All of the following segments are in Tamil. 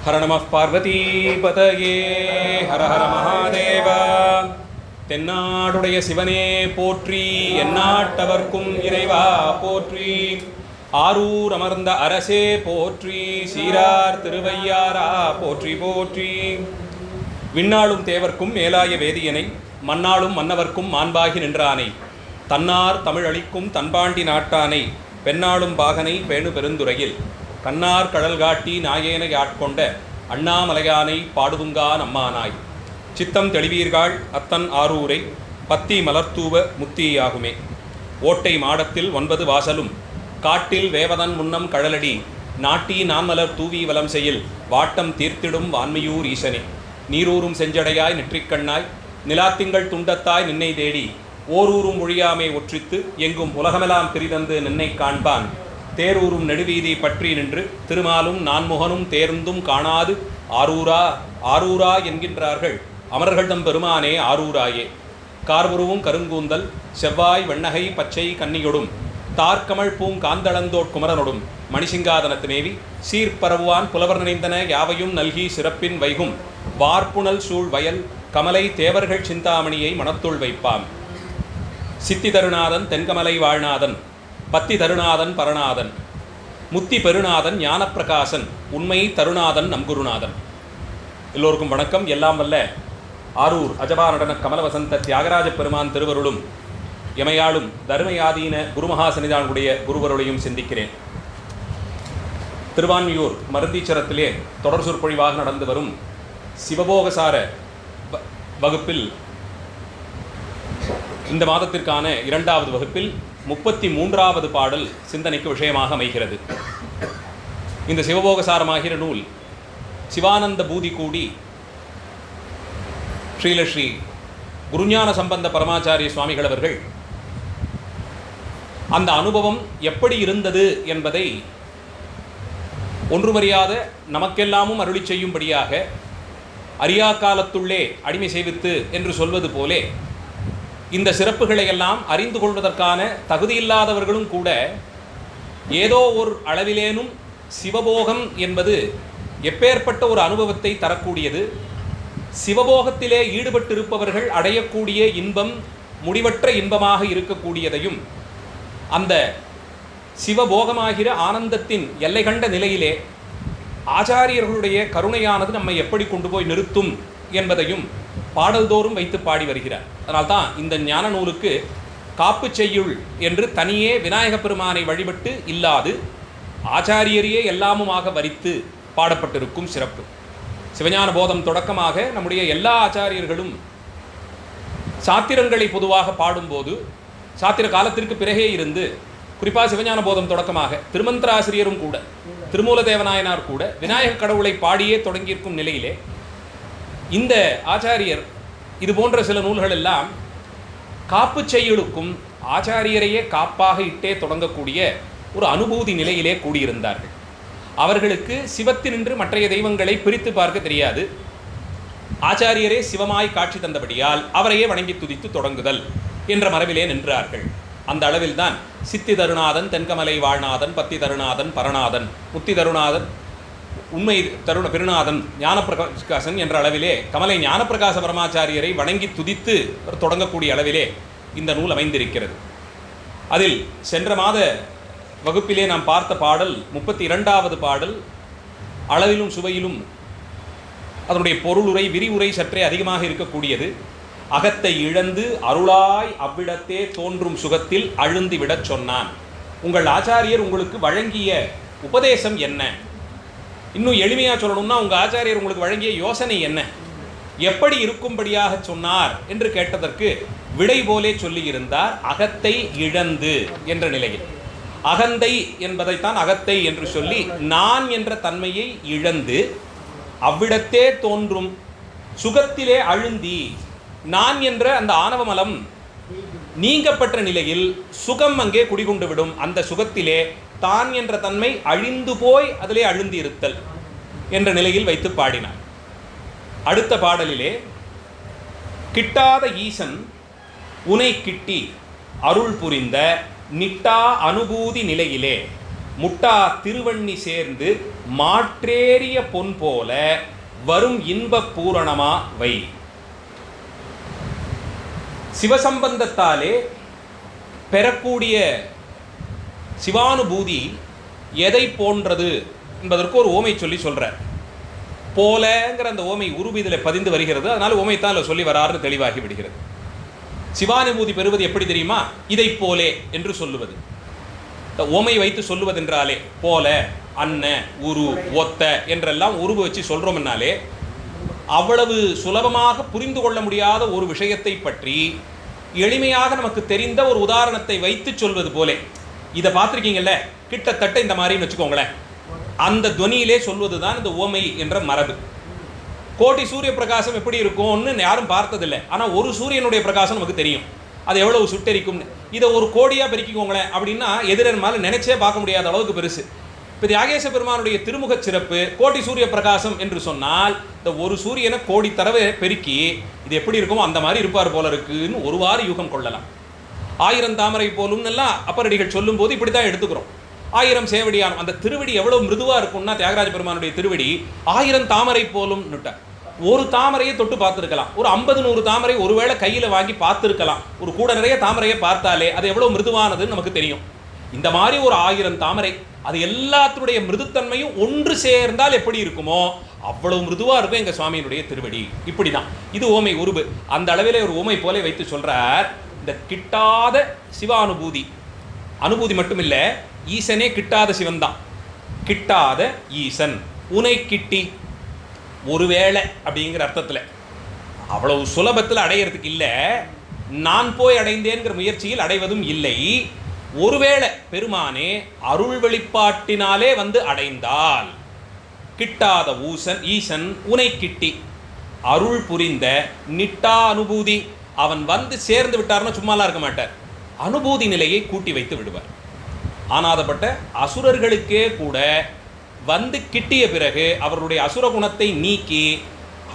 ஹர நம பார்வதி பதயே ஹர ஹர மகாதேவ. தென்னாடுடைய சிவனே போற்றி, எந்நாட்டவர்க்கும் இறைவா போற்றி. ஆரூர் அமர்ந்த அரசே போற்றி, சீரார் திருவையாரா போற்றி போற்றி. விண்ணாளும் தேவர்க்கும் மேலாய வேதியனை, மண்ணாளும் மன்னவர்க்கும் மாண்பாகி நின்றானை, தன்னார் தமிழளிக்கும் தன்பாண்டி நாட்டானை, பெண்ணாளும் பாகனை பேணு பெருந்துறையில் கண்ணார் கடல் காட்டி நாயேனை ஆட்கொண்ட அண்ணாமலையானை பாடுதுங்கா நம்மானாய். சித்தம் தெளிவீர்கள் அத்தன் ஆரூரை, பத்தி மலர்த்தூவ முத்தியாகுமே. ஓட்டை மாடத்தில் 9 வாசலும், காட்டில் வேவதன் முன்னம் கழலடி, நாட்டி நான்மலர் தூவி வலம் செய்யில் வாட்டம் தீர்த்திடும் வான்மையூர் ஈசனே. நீரூரும் செஞ்சடையாய் நெற்றிக்கண்ணாய், நிலாத்திங்கள் துண்டத்தாய் நின்னை தேடி, ஓரூரும் ஒழியாமை ஒற்றித்து எங்கும் உலகமெல்லாம் பிரிதந்து நின்னை காண்பான். தேரூரும் நெடுவீதி பற்றி நின்று திருமாலும் நான்முகனும் தேர்ந்தும் காணாது ஆரூரா ஆரூரா என்கின்றார்கள் அமரர்கள்தம் பெருமானே ஆரூராயே. கார்புருவும் கருங்கூந்தல் செவ்வாய் வெண்ணகை பச்சை கன்னியொடும், தார்கமழ் பூங்காந்தளந்தோட் குமரனொடும் மணிசிங்காதனத்தினேவி, சீர்பரவுவான் புலவர் நினைந்தன யாவையும் நல்கி சிறப்பின் வைகும், வார்ப்புணல் சூழ் வயல் கமலை தேவர்கள் சிந்தாமணியை மனத்துள் வைப்பாம். சித்தி தருநாதன் தென்கமலை வாழ்நாதன், பத்தி தருநாதன் பரநாதன், முத்தி பெருநாதன் ஞானப்பிரகாசன், உண்மை தருநாதன் நம்குருநாதன். எல்லோருக்கும் வணக்கம். எல்லாம் வல்ல ஆரூர் அஜபா நடன கமலவசந்த தியாகராஜ பெருமான் திருவருளும் எமையாளும் தர்மயாதீன குருமகா சன்னிதானுடைய குருவருளையும் சிந்திக்கிறேன். திருவான்மியூர் மருந்தீச்சரத்திலே தொடர் சொற்பொழிவாக நடந்து வரும் சிவபோகசார வகுப்பில் இந்த மாதத்திற்கான 2வது வகுப்பில் 33வது பாடல் சிந்தனைக்கு விஷயமாக அமைகிறது. இந்த சிவபோகசாரமாகிற நூல் சிவானந்த பூதி கூடி ஸ்ரீ குருஞான சம்பந்த பரமாச்சாரிய சுவாமிகள் அவர்கள் அந்த அனுபவம் எப்படி இருந்தது என்பதை ஒன்றுமறியாத நமக்கெல்லாமும் அருளி செய்யும்படியாக அரியா காலத்துள்ளே அடிமை செய்வித்து என்று சொல்வது போலே இந்த சிறப்புகளை எல்லாம் அறிந்து கொள்வதற்கான தகுதியில்லாதவர்களும் கூட ஏதோ ஒரு அளவிலேனும் சிவபோகம் என்பது எப்பேற்பட்ட ஒரு அனுபவத்தை தரக்கூடியது, சிவபோகத்திலே ஈடுபட்டிருப்பவர்கள் அடையக்கூடிய இன்பம் முடிவற்ற இன்பமாக இருக்கக்கூடியதையும், அந்த சிவபோகமாகிற ஆனந்தத்தின் எல்லை கண்ட நிலையிலே ஆச்சாரியர்களுடைய கருணையானது நம்மை எப்படி கொண்டு போய் நிறுத்தும் என்பதையும் பாடல்தோறும் வைத்து பாடி வருகிறார். அதனால்தான் இந்த ஞான நூலுக்கு காப்பு செய்யுள் என்று தனியே விநாயக பெருமானை வழிபட்டு இல்லாது ஆச்சாரியரையே எல்லாமுமாக வரித்து பாடப்பட்டிருக்கும் சிறப்பு. சிவஞான போதம் தொடக்கமாக நம்முடைய எல்லா ஆச்சாரியர்களும் சாத்திரங்களை பொதுவாக பாடும்போது சாத்திர காலத்திற்கு பிறகே இருந்து, குறிப்பாக சிவஞான போதம் தொடக்கமாக திருமந்திராசிரியரும் கூட திருமூல தேவநாயனார் கூட விநாயக கடவுளை பாடியே தொடங்கியிருக்கும் நிலையிலே இந்த ஆச்சாரியர் இது போன்ற சில நூல்கள் எல்லாம் காப்பு செய்யுளுக்கும் ஆச்சாரியரையே காப்பாக இட்டே தொடங்கக்கூடிய ஒரு அனுபூதி நிலையிலே கூடியிருந்தார்கள். அவர்களுக்கு சிவத்தினின்று மற்றைய தெய்வங்களை பிரித்து பார்க்க தெரியாது. ஆச்சாரியரே சிவமாய் காட்சி தந்தபடியால் அவரையே வணங்கி துதித்து தொடங்குதல் என்ற மரபிலே நின்றார்கள். அந்த அளவில்தான் சித்தி தருநாதன் தென்கமலை வாழ்நாதன், பத்தி தருநாதன் பரநாதன், முத்தி தருநாதன் உண்மை பெருநாதன் ஞானப்பிரகாசன் என்ற அளவிலே கமலை ஞானப்பிரகாச பரமாச்சாரியரை வணங்கி துதித்து தொடங்கக்கூடிய அளவிலே இந்த நூல் அமைந்திருக்கிறது. அதில் சென்ற மாத வகுப்பிலே நாம் பார்த்த பாடல் 32வது பாடல் அளவிலும் சுவையிலும் அதனுடைய பொருளுரை விரிவுரை சற்றே அதிகமாக இருக்கக்கூடியது. அகத்தை இழந்து அருளாய் அவ்விடத்தே தோன்றும் சுகத்தில் அழுந்தி விடச் சொன்னான். உங்கள் ஆச்சாரியர் உங்களுக்கு வழங்கிய உபதேசம் என்ன? இன்னும் எளிமையாக சொல்லணும்னா உங்கள் ஆச்சாரியர் உங்களுக்கு வழங்கிய யோசனை என்ன, எப்படி இருக்கும்படியாக சொன்னார் என்று கேட்டதற்கு விடை போலே சொல்லியிருந்தார். அகத்தை இழந்து என்ற நிலையில் அகந்தை என்பதைத்தான் அகத்தை என்று சொல்லி நான் என்ற தன்மையை இழந்து அவ்விடத்தே தோன்றும் சுகத்திலே அழுந்தி, நான் என்ற அந்த ஆணவமலம் நீங்கப்பட்ட நிலையில் சுகம் அங்கே குடிகொண்டு விடும். அந்த சுகத்திலே தான் என்ற தன்மை அழிந்து போய் அதிலே அழுந்தி இருத்தல் என்ற நிலையில் வைத்து பாடினார். அடுத்த பாடலிலே கிட்டாத ஈசன் உனை கிட்டி அருள் புரிந்த நிட்டா அனுபூதி நிலையிலே முட்டா திருவண்ணி சேர்ந்து மாற்றேறிய பொன் போல வரும் இன்ப பூரணமா வை. சிவசம்பந்தத்தாலே பெறக்கூடிய சிவானுபூதி எதை போன்றது என்பதற்கு ஒரு ஓமை சொல்லி சொல்றார். போலங்கிற அந்த ஓமை உருவு இதில் பதிந்து வருகிறது. அதனால ஓமைத்தான் அதில் சொல்லி வராருன்னு தெளிவாகி விடுகிறது. சிவானுபூதி பெறுவது எப்படி தெரியுமா? இதை போலே என்று சொல்லுவது. ஓமை வைத்து சொல்லுவதென்றாலே போல, அன்ன, உரு, ஒத்த என்றெல்லாம் உருவு வச்சு சொல்றோம்னாலே அவ்வளவு சுலபமாக புரிந்து கொள்ள முடியாத ஒரு விஷயத்தை பற்றி எளிமையாக நமக்கு தெரிந்த ஒரு உதாரணத்தை வைத்து சொல்வது போலே. இதை பார்த்துருக்கீங்கல்ல, கிட்டத்தட்ட இந்த மாதிரின்னு வச்சுக்கோங்களேன். அந்த துவனியிலே சொல்வதுதான் இந்த ஓமை என்ற மரபு. கோடி சூரிய பிரகாசம் எப்படி இருக்கும்னு யாரும் பார்த்ததில்லை. ஆனால் ஒரு சூரியனுடைய பிரகாசம் நமக்கு தெரியும், அது எவ்வளவு சுட்டெரிக்கும்னு. இதை ஒரு கோடியாக பெருக்கிக்கோங்களேன் அப்படின்னா எதிரன் மேலே நினைச்சே பார்க்க முடியாத அளவுக்கு பெருசு. இப்போ தியாகேச பெருமானுடைய திருமுக சிறப்பு கோடி சூரிய பிரகாசம் என்று சொன்னால் இந்த ஒரு சூரியனை கோடி தடவை பெருக்கி இது எப்படி இருக்குமோ அந்த மாதிரி இருப்பார் போல இருக்குன்னு ஒருவாறு யூகம் கொள்ளலாம். 1000 தாமரை போலும் எல்லாம் அப்பரடிகள் சொல்லும் போது இப்படி தான் எடுத்துக்கிறோம். 1000 சேவடியானம், அந்த திருவடி எவ்வளவு மிருதுவாக இருக்கும்னா தியாகராஜ பெருமானுடைய திருவடி 1000 தாமரை போலும் நுட்டார். ஒரு தாமரையை தொட்டு பார்த்துருக்கலாம், ஒரு 50-100 தாமரை ஒருவேளை கையில் வாங்கி பார்த்துருக்கலாம். ஒரு கூட நிறைய தாமரையை பார்த்தாலே அது எவ்வளோ மிருதுவானதுன்னு நமக்கு தெரியும். இந்த மாதிரி ஒரு 1000 தாமரை, அது எல்லாத்துடைய மிருதுத்தன்மையும் ஒன்று சேர்ந்தால் எப்படி இருக்குமோ அவ்வளவு மிருதுவாக இருக்கும் எங்கள் சுவாமியினுடைய திருவடி. இப்படி தான் இது ஓமை உருவு. அந்த அளவில் ஒரு ஓமை போல வைத்து சொல்கிறார். இந்த கிட்டாத சிவானுபூதி, அனுபூதி மட்டும் இல்லை, ஈசனே கிட்டாத சிவன் தான். கிட்டாத ஈசன் உனை கிட்டி ஒருவேளை அப்படிங்கிற அர்த்தத்தில் அவ்வளவு சுலபத்தில் அடையிறதுக்கு இல்லை. நான் போய் அடைந்தேங்கிற முயற்சியில் அடைவதும் இல்லை. ஒருவேளை பெருமானே அருள் வெளிப்பாட்டினாலே வந்து அடைந்தால் கிட்டாத ஈசன் உனை கிட்டி அருள் புரிந்த நிட்டா அனுபூதி. அவன் வந்து சேர்ந்து விட்டார்னா சும்மாலாம் இருக்க மாட்டார், அனுபூதி நிலையை கூட்டி வைத்து விடுவார். ஆனாதப்பட்ட அசுரர்களுக்கே கூட வந்து கிட்டிய பிறகு அவர்களுடைய அசுர குணத்தை நீக்கி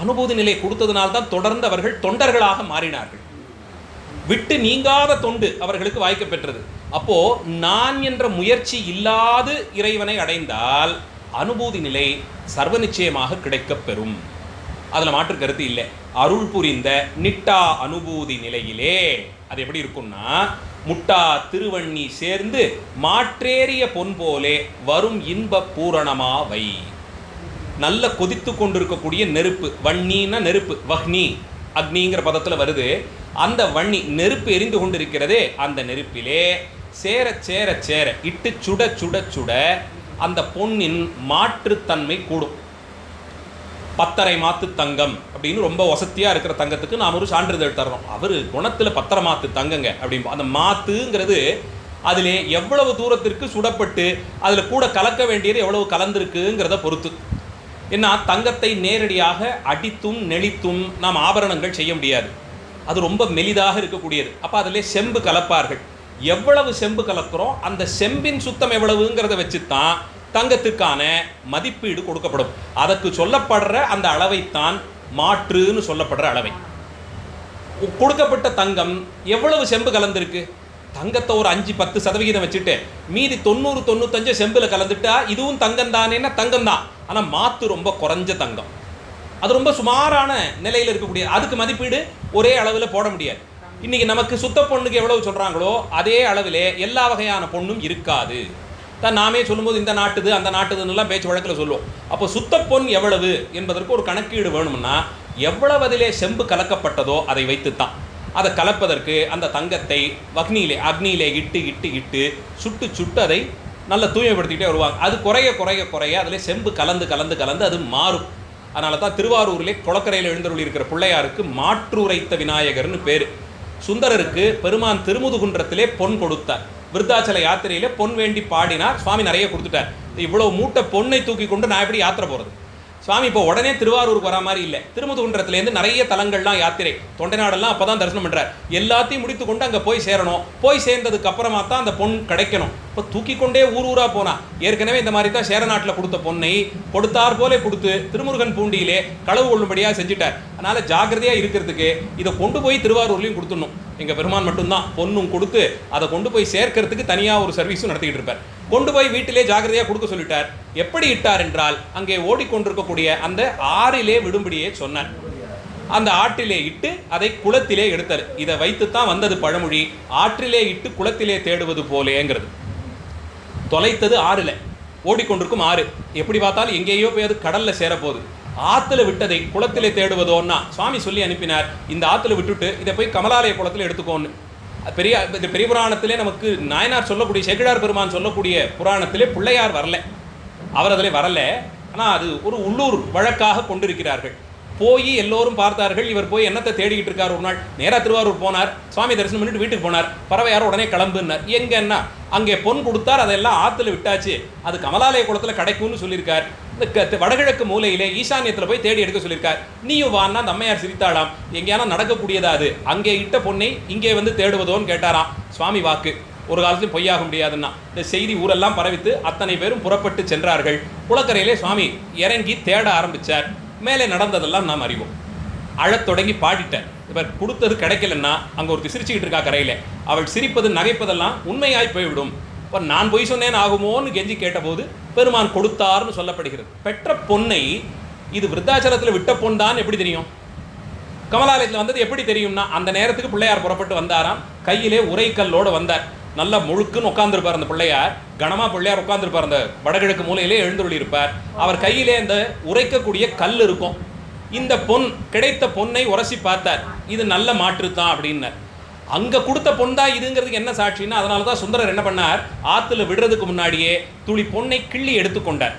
அனுபூதி நிலை கொடுத்ததுனால்தான் தொடர்ந்து அவர்கள் தொண்டர்களாக மாறினார்கள். விட்டு நீங்காத தொண்டு அவர்களுக்கு வாய்க்க பெற்றது. அப்போ நான் என்ற முயற்சி இல்லாது இறைவனை அடைந்தால் அனுபூதி நிலை சர்வ நிச்சயமாக கிடைக்கப் பெறும். அதில் மாற்று கருத்து இல்லை. அருள் புரிந்த நிட்டா அனுபூதி நிலையிலே அது எப்படி இருக்கும்னா முட்டா திருவண்ணி சேர்ந்து மாற்றேறிய பொன் போலே வரும் இன்ப பூரணமா வை. நல்ல கொதித்து கொண்டிருக்கக்கூடிய நெருப்பு, வன்னின்னா நெருப்பு, வஹ்னி அக்னிங்கிற பதத்தில் வருது. அந்த வன்னி நெருப்பு எரிந்து கொண்டிருக்கிறதே, அந்த நெருப்பிலே சேர சேர சேர இட்டு சுட சுட சுட அந்த பொன்னின் மாற்றுத்தன்மை கூடும். 10 மாத்து தங்கம் அப்படின்னு ரொம்ப வசதியாக இருக்கிற தங்கத்துக்கு நாம் ஒரு சான்றிதழ் தர்றோம். அவர் குணத்தில் 10 மாத்து தங்கங்க அப்படின்னு. அந்த மாத்துங்கிறது அதில் எவ்வளவு தூரத்திற்கு சுடப்பட்டு அதில் கூட கலக்க வேண்டியது எவ்வளவு கலந்துருக்குங்கிறத பொறுத்து. ஏன்னா தங்கத்தை நேரடியாக அடித்தும் நெளித்தும் நாம் ஆபரணங்கள் செய்ய முடியாது, அது ரொம்ப மெலிதாக இருக்கக்கூடியது. அப்போ அதில் செம்பு கலப்பார்கள். எவ்வளவு செம்பு கலக்கிறோம் அந்த செம்பின் சுத்தம் எவ்வளவுங்கிறத வச்சு தான் தங்கத்துக்கான மதிப்பீடு கொடுக்கப்படும். அதற்கு சொல்லப்படுற அந்த அளவைத்தான் மாற்றுன்னு சொல்லப்படுற அளவை. கொடுக்கப்பட்ட தங்கம் எவ்வளவு செம்பு கலந்துருக்கு, தங்கத்தை ஒரு 5-10% வச்சுட்டு மீதி 90-95 செம்பில் கலந்துட்டா இதுவும் தங்கம் தானேன்னா தங்கம் தான். ஆனால் மாத்து ரொம்ப குறைஞ்ச தங்கம், அது ரொம்ப சுமாரான நிலையில் இருக்கக்கூடிய, அதுக்கு மதிப்பீடு ஒரே அளவில் போட முடியாது. இன்றைக்கி நமக்கு சுத்த பொண்ணுக்கு எவ்வளவு சொல்கிறாங்களோ அதே அளவிலே எல்லா வகையான பொண்ணும் இருக்காது. தான் நாமே சொல்லும்போது இந்த நாட்டுது அந்த நாட்டுதுன்னெல்லாம் பேச்சு வழக்கில் சொல்லுவோம். அப்போ சுத்த பொன் எவ்வளவு என்பதற்கு ஒரு கணக்கீடு வேணும்னா எவ்வளவு அதிலே செம்பு கலக்கப்பட்டதோ அதை வைத்துத்தான். அதை கலப்பதற்கு அந்த தங்கத்தை அக்னியிலே இட்டு இட்டு இட்டு சுட்டு சுட்டு அதை நல்லா தூய்மைப்படுத்திக்கிட்டே வருவாங்க. அது குறைய குறைய குறைய அதில் செம்பு கலந்து கலந்து கலந்து அது மாறும். அதனால தான் திருவாரூரிலே குளக்கரையில் எழுந்தருளி இருக்கிற பிள்ளையாருக்கு மாற்றுரைத்த விநாயகர்னு பேர். சுந்தரருக்கு பெருமான் திருமுதுகுன்றத்திலே பொன் கொடுத்தார். விருத்தாச்சல யாத்திரையிலே பொன் வேண்டி பாடினார். சுவாமி நிறைய கொடுத்துட்டார். இவ்வளோ மூட்டை பொண்ணை தூக்கி கொண்டு நான் எப்படி யாத்திரை போகிறது? சுவாமி இப்போ உடனே திருவாரூருக்கு வரா மாதிரி இல்லை. திருமுதுகுன்றத்துலேருந்து நிறைய தலங்கள்லாம் யாத்திரை, தொண்டை நாடெல்லாம் அப்போ தான் தரிசனம் பண்ணுறார். எல்லாத்தையும் முடித்து கொண்டு அங்கே போய் சேரணும். போய் சேர்ந்ததுக்கு அப்புறமா தான் அந்த பொன் கிடைக்கணும். இப்போ தூக்கி கொண்டே ஊர் ஊராக போனால் ஏற்கனவே இந்த மாதிரி தான் சேர நாட்டில் கொடுத்த பொன்னை கொடுத்தார் போலே கொடுத்து திருமுருகன் பூண்டியிலே களவு கொள்ளும்படியாக செஞ்சுட்டார். அதனால் ஜாக்கிரதையாக இருக்கிறதுக்கு இதை கொண்டு போய் திருவாரூர்லையும் கொடுத்துடணும். எங்கள் பெருமான் மட்டும்தான் பொண்ணும் கொடுத்து அதை கொண்டு போய் சேர்க்கறதுக்கு தனியாக ஒரு சர்வீஸும் நடத்திக்கிட்டு இருப்பார். கொண்டு போய் வீட்டிலே ஜாகிரதையாக கொடுக்க சொல்லிட்டார். எப்படி இட்டார் என்றால், அங்கே ஓடிக்கொண்டிருக்கக்கூடிய அந்த ஆறிலே விடும்படியே சொன்னார். அந்த ஆற்றிலே இட்டு அதை குளத்திலே எடுத்தார். இதை வைத்துத்தான் வந்தது பழமொழி, ஆற்றிலே இட்டு குளத்திலே தேடுவது போலேங்கிறது. தொலைத்தது ஆறுல, ஓடிக்கொண்டிருக்கும் ஆறு. எப்படி பார்த்தாலும் எங்கேயோ போய் அது கடல்ல சேரப்போகுது. ஆற்றுல விட்டதை குளத்திலே தேடுவதோன்னா சுவாமி சொல்லி அனுப்பினார், இந்த ஆற்றுல விட்டுட்டு இதை போய் கமலாலய குளத்தில் எடுத்துக்கோன்னு. பெரிய புராணத்திலே நமக்கு நாயனார் சொல்லக்கூடிய, சேக்கிழார் பெருமான் சொல்லக்கூடிய புராணத்திலே பிள்ளையார் வரல, அவர் அதில் வரல. ஆனால் அது ஒரு உள்ளூர் வழக்காக கொண்டிருக்கிறார்கள். போய் எல்லோரும் பார்த்தார்கள். இவர் போய் என்னத்தை தேடிக்கிட்டு இருக்கார். ஒரு நாள் நேராக திருவாரூர் போனார், சுவாமி தரிசனம் பண்ணிட்டு வீட்டுக்கு போனார். பறவை யாரும் உடனே கிளம்புனார். எங்கன்னா அங்கே பொன் கொடுத்தார், அதெல்லாம் ஆற்றுல விட்டாச்சு, அது கமலாலய குளத்தில் கிடைக்கும்னு சொல்லியிருக்கார். இந்த வடகிழக்கு மூலையிலே ஈசானியத்தில் போய் தேடி எடுக்க சொல்லியிருக்கார். நீயும் வான்னா அந்த அம்மையார் சிரித்தாளாம், எங்கேயானா நடக்கக்கூடியதா அது, அங்கே இட்ட பொண்ணை இங்கே வந்து தேடுவதோன்னு கேட்டாராம். சுவாமி வாக்கு ஒரு காலத்திலும் பொய்யாக முடியாதுன்னா இந்த செய்தி ஊரெல்லாம் பரவித்து அத்தனை பேரும் புறப்பட்டு சென்றார்கள். குளக்கரையிலே சுவாமி இறங்கி தேட ஆரம்பித்தார். மேலே நடந்ததெல்லாம் நாம் அறிவோம். அழத் தொடங்கி பாடிட்டார். இவர் கொடுத்தது கிடைக்கலன்னா அங்கே ஒருத்தி சிரிச்சுக்கிட்டு இருக்கா கரையில், அவள் சிரிப்பது நகைப்பதெல்லாம் உண்மையாய் போய்விடும். இப்போ நான் பொய் சொன்னேன் ஆகுமோன்னு கெஞ்சி கேட்டபோது பெருமான் கொடுத்தார்னு சொல்லப்படுகிறது. பெற்ற பொன்னை இது விருத்தாச்சலத்தில் விட்ட பொன் தான் எப்படி தெரியும்? கமலாலயத்தில் வந்தது எப்படி தெரியும்னா, அந்த நேரத்துக்கு பிள்ளையார் புறப்பட்டு வந்தாராம். கையிலே உரைக்கல்லோடு வந்தார். நல்லா முழுக்குன்னு உட்காந்துருப்பார் அந்த பிள்ளையார். கனமா பிள்ளையார் உட்காந்துருப்பார். அந்த வடகிழக்கு மூலையிலே எழுந்துள்ளி இருப்பார். அவர் கையிலே அந்த உரைக்கக்கூடிய கல் இருக்கும். இந்த பொன், கிடைத்த பொன்னை உரசி பார்த்தார். இது நல்ல மாற்றுத்தான் அப்படின்னார். அங்கே கொடுத்த பொன் தான் இதுங்கிறதுக்கு என்ன சாட்சின்னா, அதனால தான் சுந்தரர் என்ன பண்ணார், ஆற்றுல விடுறதுக்கு முன்னாடியே துளி பொன்னை கிள்ளி எடுத்துக்கொண்டார்.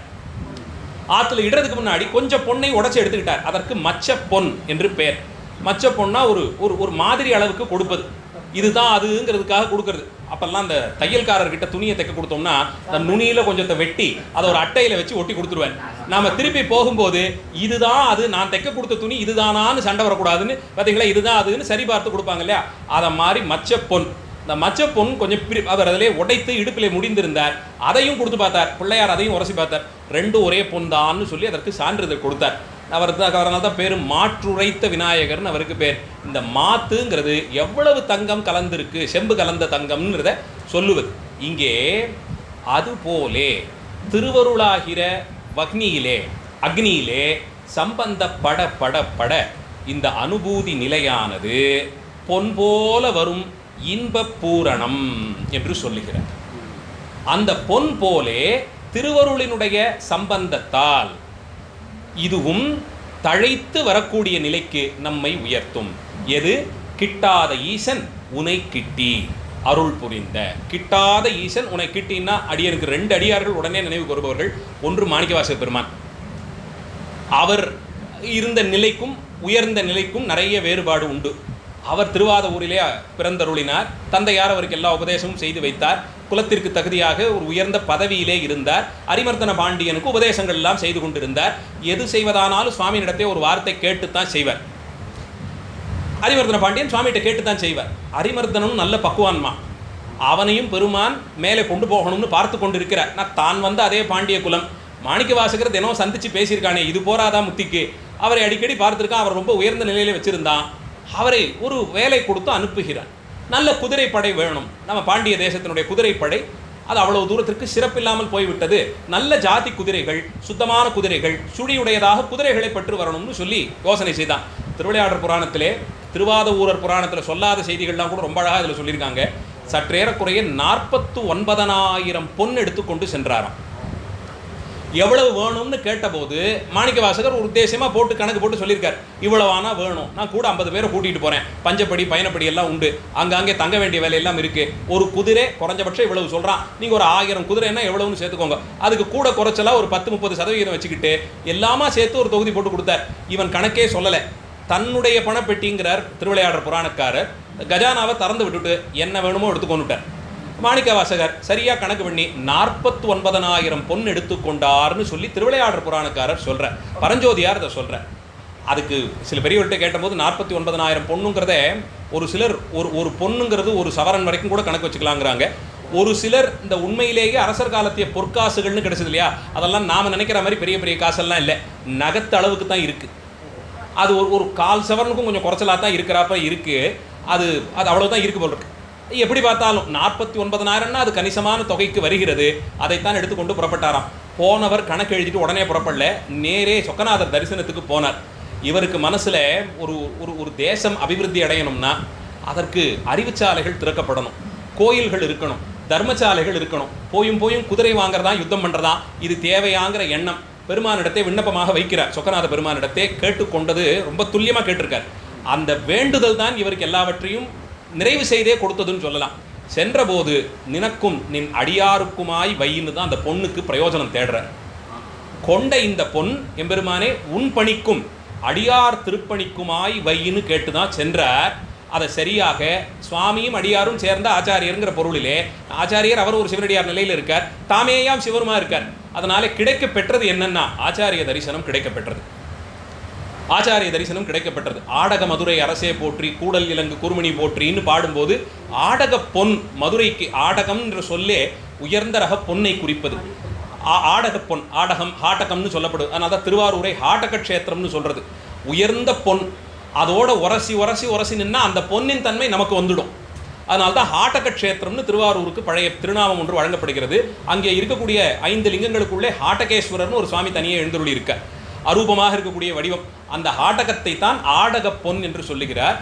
ஆற்றுல இடுறதுக்கு முன்னாடி கொஞ்சம் பொன்னை உடச்சி எடுத்துக்கிட்டார். அதற்கு மச்ச பொன் என்று பெயர். மச்ச பொன்னா ஒரு மாதிரி அளவுக்கு கொடுப்பது, இதுதான் அதுங்கிறதுக்காக கொடுக்கறது. அப்பெல்லாம் அந்த தையல்காரர்கிட்ட துணியை தைக்க கொடுத்தோம்னா அந்த நுனியில கொஞ்சத்தை வெட்டி அதை ஒரு அட்டையில வச்சு ஒட்டி கொடுத்துருவேன். நாம திருப்பி போகும்போது இதுதான் அது, நான் தைக்க கொடுத்த துணி இதுதானான்னு சண்டை வரக்கூடாதுன்னு பார்த்தீங்களா, இதுதான் அதுன்னு சரி பார்த்து கொடுப்பாங்க இல்லையா, அதை மாதிரி மச்ச பொன். இந்த மச்ச பொன் கொஞ்சம் அவர் அதிலே உடைத்து இடுப்பிலே முடிந்திருந்தார். அதையும் கொடுத்து பார்த்தார். பிள்ளையார் அதையும் உரசி பார்த்தார். ரெண்டும் ஒரே பொன் தான்னு சொல்லி அதற்கு சான்றிதழ் கொடுத்தார். அவரால் தான் பேர் மாற்றுரைத்த விநாயகர்னு அவருக்கு பேர். இந்த மாத்துங்கிறது எவ்வளவு தங்கம் கலந்திருக்கு, செம்பு கலந்த தங்கம்ங்கிறத சொல்லுவது. இங்கே அதுபோலே திருவருளாகிற அக்னியிலே சம்பந்தப்பட பட பட இந்த அனுபூதி நிலையானது பொன் போல வரும் இன்ப பூரணம் என்று சொல்லுகிறார். அந்த பொன் போலே திருவருளினுடைய சம்பந்தத்தால் இதுவும் தழைத்து வரக்கூடிய நிலைக்கு நம்மை உயர்த்தும். எது? கிட்டாத ஈசன் உனை கிட்டி அருள் புரிந்த. கிட்டாத ஈசன் உனை கிட்டின்னா, அடியனுக்கு 2 அடியார்கள் உடனே நினைவு கூறுபவர்கள். ஒன்று மாணிக்கவாசக பெருமான். அவர் இருந்த நிலைக்கும் உயர்ந்த நிலைக்கும் நிறைய வேறுபாடு உண்டு. அவர் திருவாத ஊரிலே பிறந்தருளினார். தந்தையார் அவருக்கு எல்லா உபதேசமும் செய்து வைத்தார். குலத்திற்கு தகுதியாக ஒரு உயர்ந்த பதவியிலே இருந்தார். அரிமர்தன பாண்டியனுக்கு உபதேசங்கள் எல்லாம் செய்து கொண்டிருந்தார். எது செய்வதானாலும் சுவாமியிடத்தே ஒரு வார்த்தை கேட்டுத்தான் செய்வார். அரிமர்தன பாண்டியன் சுவாமிகிட்ட கேட்டுத்தான் செய்வார். அரிமர்தனும் நல்ல பக்குவான்மா, அவனையும் பெருமான் மேலே கொண்டு போகணும்னு பார்த்து கொண்டு இருக்கிறார். நான் தான் வந்து அதே பாண்டிய குலம், மாணிக்க வாசகர் தினம் சந்திச்சு பேசியிருக்கானே, இது போராதான் முத்திக்கு. அவரை அடிக்கடி பார்த்துருக்கான். அவர் ரொம்ப உயர்ந்த நிலையில வச்சிருந்தான். அவரை ஒரு வேலை கொடுத்து அனுப்புகிறார். நல்ல குதிரைப்படை வேணும். நம்ம பாண்டிய தேசத்தினுடைய குதிரைப்படை அது அவ்வளவு தூரத்திற்கு சிறப்பில்லாமல் போய்விட்டது. நல்ல ஜாதி குதிரைகள், சுத்தமான குதிரைகள், சுழியுடையதாக குதிரைகளை பெற்று வரணும்னு சொல்லி யோசனை செய்தான். திருவிளையாடற் புராணத்திலே, திருவாத ஊரர் புராணத்தில் சொல்லாத செய்திகள்லாம் கூட ரொம்ப அழகாக இதில் சொல்லியிருக்காங்க. சற்றேறக்குறைய 49,000 பொன் எடுத்துக்கொண்டு சென்றாராம். எவ்வளவு வேணும்னு கேட்டபோது மாணிக்க வாசகர் ஒரு உத்தேசமாக போட்டு கணக்கு போட்டு சொல்லியிருக்கார். இவ்வளவானா வேணும், நான் கூட 50 பேரை கூட்டிகிட்டு போகிறேன், பஞ்சப்படி பயணப்படி எல்லாம் உண்டு, அங்கங்கே தங்க வேண்டிய வேலையெல்லாம் இருக்குது, ஒரு குதிரை குறைஞ்சபட்சம் இவ்வளவு சொல்கிறான், நீங்கள் ஒரு 1000 குதிரைன்னா எவ்வளவுன்னு சேர்த்துக்கோங்க, அதுக்கு கூட குறைச்சலாக ஒரு 10-30% வச்சுக்கிட்டு எல்லாமா சேர்த்து ஒரு தொகுதி போட்டு கொடுத்தார். இவன் கணக்கே சொல்லலை. தன்னுடைய பணப்பெட்டிங்கிறார் திருவிளையாடற் புராணக்காரர். கஜானாவை திறந்து விட்டுட்டு என்ன வேணுமோ எடுத்துக்கொண்டுட்டார். மாணிக்க வாசகர் சரியாக கணக்கு பண்ணி 49,000 பொன் எடுத்துக்கொண்டார்னு சொல்லி திருவிளையாடற் புராணக்காரர் சொல்கிறார். பரஞ்சோதியார் அதை சொல்கிறார். அதுக்கு சில பெரியவர்கிட்ட கேட்டபோது 49,000 பொண்ணுங்கிறத ஒரு சிலர் ஒரு பொண்ணுங்கிறது ஒரு சவரன் வரைக்கும் கூட கணக்கு வச்சுக்கலாங்கிறாங்க. ஒரு சிலர் இந்த உண்மையிலேயே அரசர் காலத்திய பொற்காசுகள்னு கிடைச்சது இல்லையா, அதெல்லாம் நாம் நினைக்கிற மாதிரி பெரிய பெரிய காசெல்லாம் இல்லை, நகத்து அளவுக்கு தான் இருக்குது. அது ஒரு 1/4 சவரனுக்கும் கொஞ்சம் குறைச்சலாக தான் இருக்கிறாப்ப இருக்குது. அது அவ்வளோதான் இருக்குது போல் இருக்கு. எப்படி பார்த்தாலும் 49,000 அது கணிசமான தொகைக்கு வருகிறது. அதைத்தான் எடுத்துக்கொண்டு புறப்பட்டாராம். போனவர் கணக்கு எழுதிட்டு உடனே புறப்படல, நேரே சொக்கநாதர் தரிசனத்துக்கு போனார். இவருக்கு மனசில் ஒரு தேசம் அபிவிருத்தி அடையணும்னா அதற்கு அறிவுச்சாலைகள் திறக்கப்படணும், கோயில்கள் இருக்கணும், தர்மசாலைகள் இருக்கணும். போயும் குதிரை வாங்குறதா யுத்தம் பண்ணுறதா இது தேவையாங்கிற எண்ணம் பெருமானிடத்தை விண்ணப்பமாக வைக்கிறார். சொக்கநாத பெருமானிடத்தை கேட்டுக்கொண்டது ரொம்ப துல்லியமாக கேட்டிருக்கார். அந்த வேண்டுதல் தான் இவருக்கு எல்லாவற்றையும் நிறைவு செய்தே கொடுத்ததுன்னு சொல்லலாம். சென்றபோது நினக்கும் நின் அடியாருக்குமாய் வையின்னு தான் அந்த பொண்ணுக்கு பிரயோஜனம் தேடுற. கொண்ட இந்த பொன் எம்பெருமானே உன் பணிக்கும் அடியார் திருப்பணிக்குமாய் வையின்னு கேட்டு தான் சென்றார். அதை சரியாக சுவாமியும் அடியாரும் சேர்ந்த ஆச்சாரியருங்கிற பொருளிலே, ஆச்சாரியர் அவர் ஒரு சிவனடியார் நிலையில் இருக்கார், தாமேயாம் சிவருமா இருக்கார். அதனால கிடைக்க பெற்றது என்னன்னா ஆச்சாரிய தரிசனம் கிடைக்க பெற்றது. ஆச்சாரிய தரிசனம் கிடைக்கப்பட்டது. ஆடக மதுரை அரசே போற்றி கூடல் இலங்கு குருமணி போற்றின்னு பாடும்போது ஆடக பொன், மதுரைக்கு ஆடகம் என்ற சொல்லே உயர்ந்த ரக பொன்னை குறிப்பது. ஆடக பொன், ஆடகம் ஹாட்டகம்னு சொல்லப்படுது. அதனால தான் திருவாரூரை ஹாட்டக க்ஷேத்திரம்னு சொல்றது. உயர்ந்த பொன், அதோட உரசி நின்னா அந்த பொன்னின் தன்மை நமக்கு வந்துடும். அதனால தான் ஹாட்டக க்ஷேத்திரம்னு திருவாரூருக்கு பழைய திருநாமம் ஒன்று வழங்கப்படுகிறது. அங்கே இருக்கக்கூடிய 5 லிங்கங்களுக்குள்ளே ஹாட்டகேஸ்வரர்னு ஒரு சுவாமி தனியே எழுந்தருளி இருக்க, அரூபமாக இருக்கக்கூடிய வடிவம். அந்த ஆடகத்தை தான் ஆடக பொன் என்று சொல்லுகிறார்.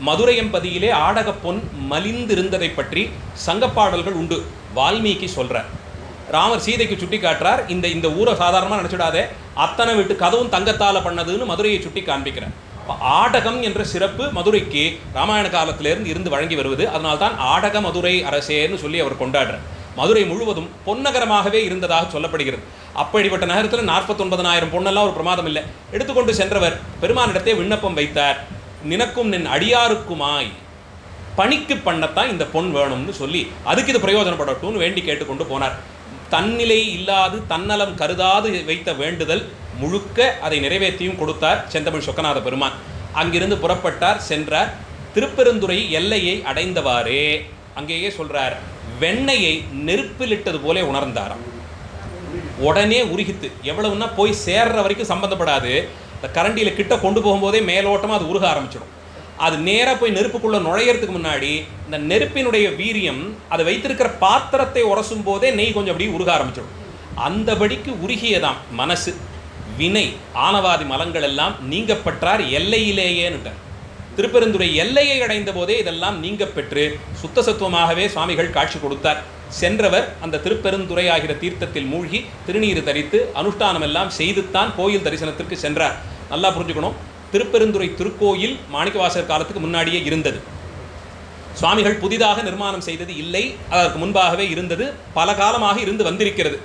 மதுரையம்பதியிலே ஆடக பொன் மலிந்திருந்ததை பற்றி சங்கப்பாடல்கள் உண்டு. வால்மீகி சொல்றார், ராமர் சீதைக்கு சுட்டி காட்டுறார். இந்த ஊரை சாதாரணமாக நினச்சிடாதே, அத்தனை வீட்டு கதவும் தங்கத்தால் பண்ணதுன்னு மதுரையை சுட்டி காண்பிக்கிறார். ஆடகம் என்ற சிறப்பு மதுரைக்கு ராமாயண காலத்திலிருந்து இருந்து வழங்கி வருவது. அதனால்தான் ஆடக மதுரை அரசேன்னு சொல்லி அவர் கொண்டாடுறார். மதுரை முழுவதும் பொன்னகரமாகவே இருந்ததாக சொல்லப்படுகிறது. அப்படிப்பட்ட நகரத்தில் 49,000 பொண்ணெல்லாம் ஒரு பிரமாதம் இல்லை. எடுத்துக்கொண்டு சென்றவர் பெருமானிடத்தை விண்ணப்பம் வைத்தார். நினக்கும் நின் அடியாருக்குமாய் பணிக்கு பண்ணத்தான் இந்த பொன் வேணும்னு சொல்லி அதுக்கு இது பிரயோஜனப்படட்டும்னு வேண்டி கேட்டுக்கொண்டு போனார். தன்னிலை இல்லாது தன்னலம் கருதாது வைத்த வேண்டுதல் முழுக்க அதை நிறைவேற்றியும் கொடுத்தார் செந்தமிழ் சொக்கநாத பெருமான். அங்கிருந்து புறப்பட்டார், சென்றார். திருப்பெருந்துறை எல்லையை அடைந்தவாறே அங்கேயே சொல்றார், வெண்ணையை நெருப்பிலிட்டது போல உணர்ந்தாராம். உடனே உருகித்து, எவ்வளவுன்னா போய் சேர்ற வரைக்கும் சம்பந்தப்படாது, இந்த கரண்டியில் கிட்ட கொண்டு போகும்போதே மேலோட்டமாக அது உருக ஆரம்பிச்சிடும். அது நேராக போய் நெருப்புக்குள்ளே நுழையிறதுக்கு முன்னாடி இந்த நெருப்பினுடைய வீரியம் அதை வைத்திருக்கிற பாத்திரத்தை உரசும் போதே நெய் கொஞ்சம் அப்படி உருக ஆரம்பிச்சிடும். அந்தபடிக்கு உருகியதாம் மனசு. வினை ஆனவாதி மலங்கள் எல்லாம் நீங்கப்பட்டார் எல்லையிலேயேன்னுட்டார். திருப்பெருந்துறை எல்லையை அடைந்த போதே இதெல்லாம் நீங்க பெற்று சுத்த சத்துவமாகவே சுவாமிகள் காட்சி கொடுத்தார். சென்றவர் அந்த திருப்பெருந்துறை ஆகிற தீர்த்தத்தில் மூழ்கி திருநீர் தரித்து அனுஷ்டானம் எல்லாம் செய்துத்தான் கோயில் தரிசனத்திற்கு சென்றார். நல்லா புரிஞ்சுக்கணும், திருப்பெருந்துறை திருக்கோயில் மாணிக்கவாசகர் காலத்துக்கு முன்னாடியே இருந்தது. சுவாமிகள் புதிதாக நிர்மாணம் செய்தது இல்லை, அதற்கு முன்பாகவே இருந்தது, பல காலமாக இருந்து வந்திருக்கிறது.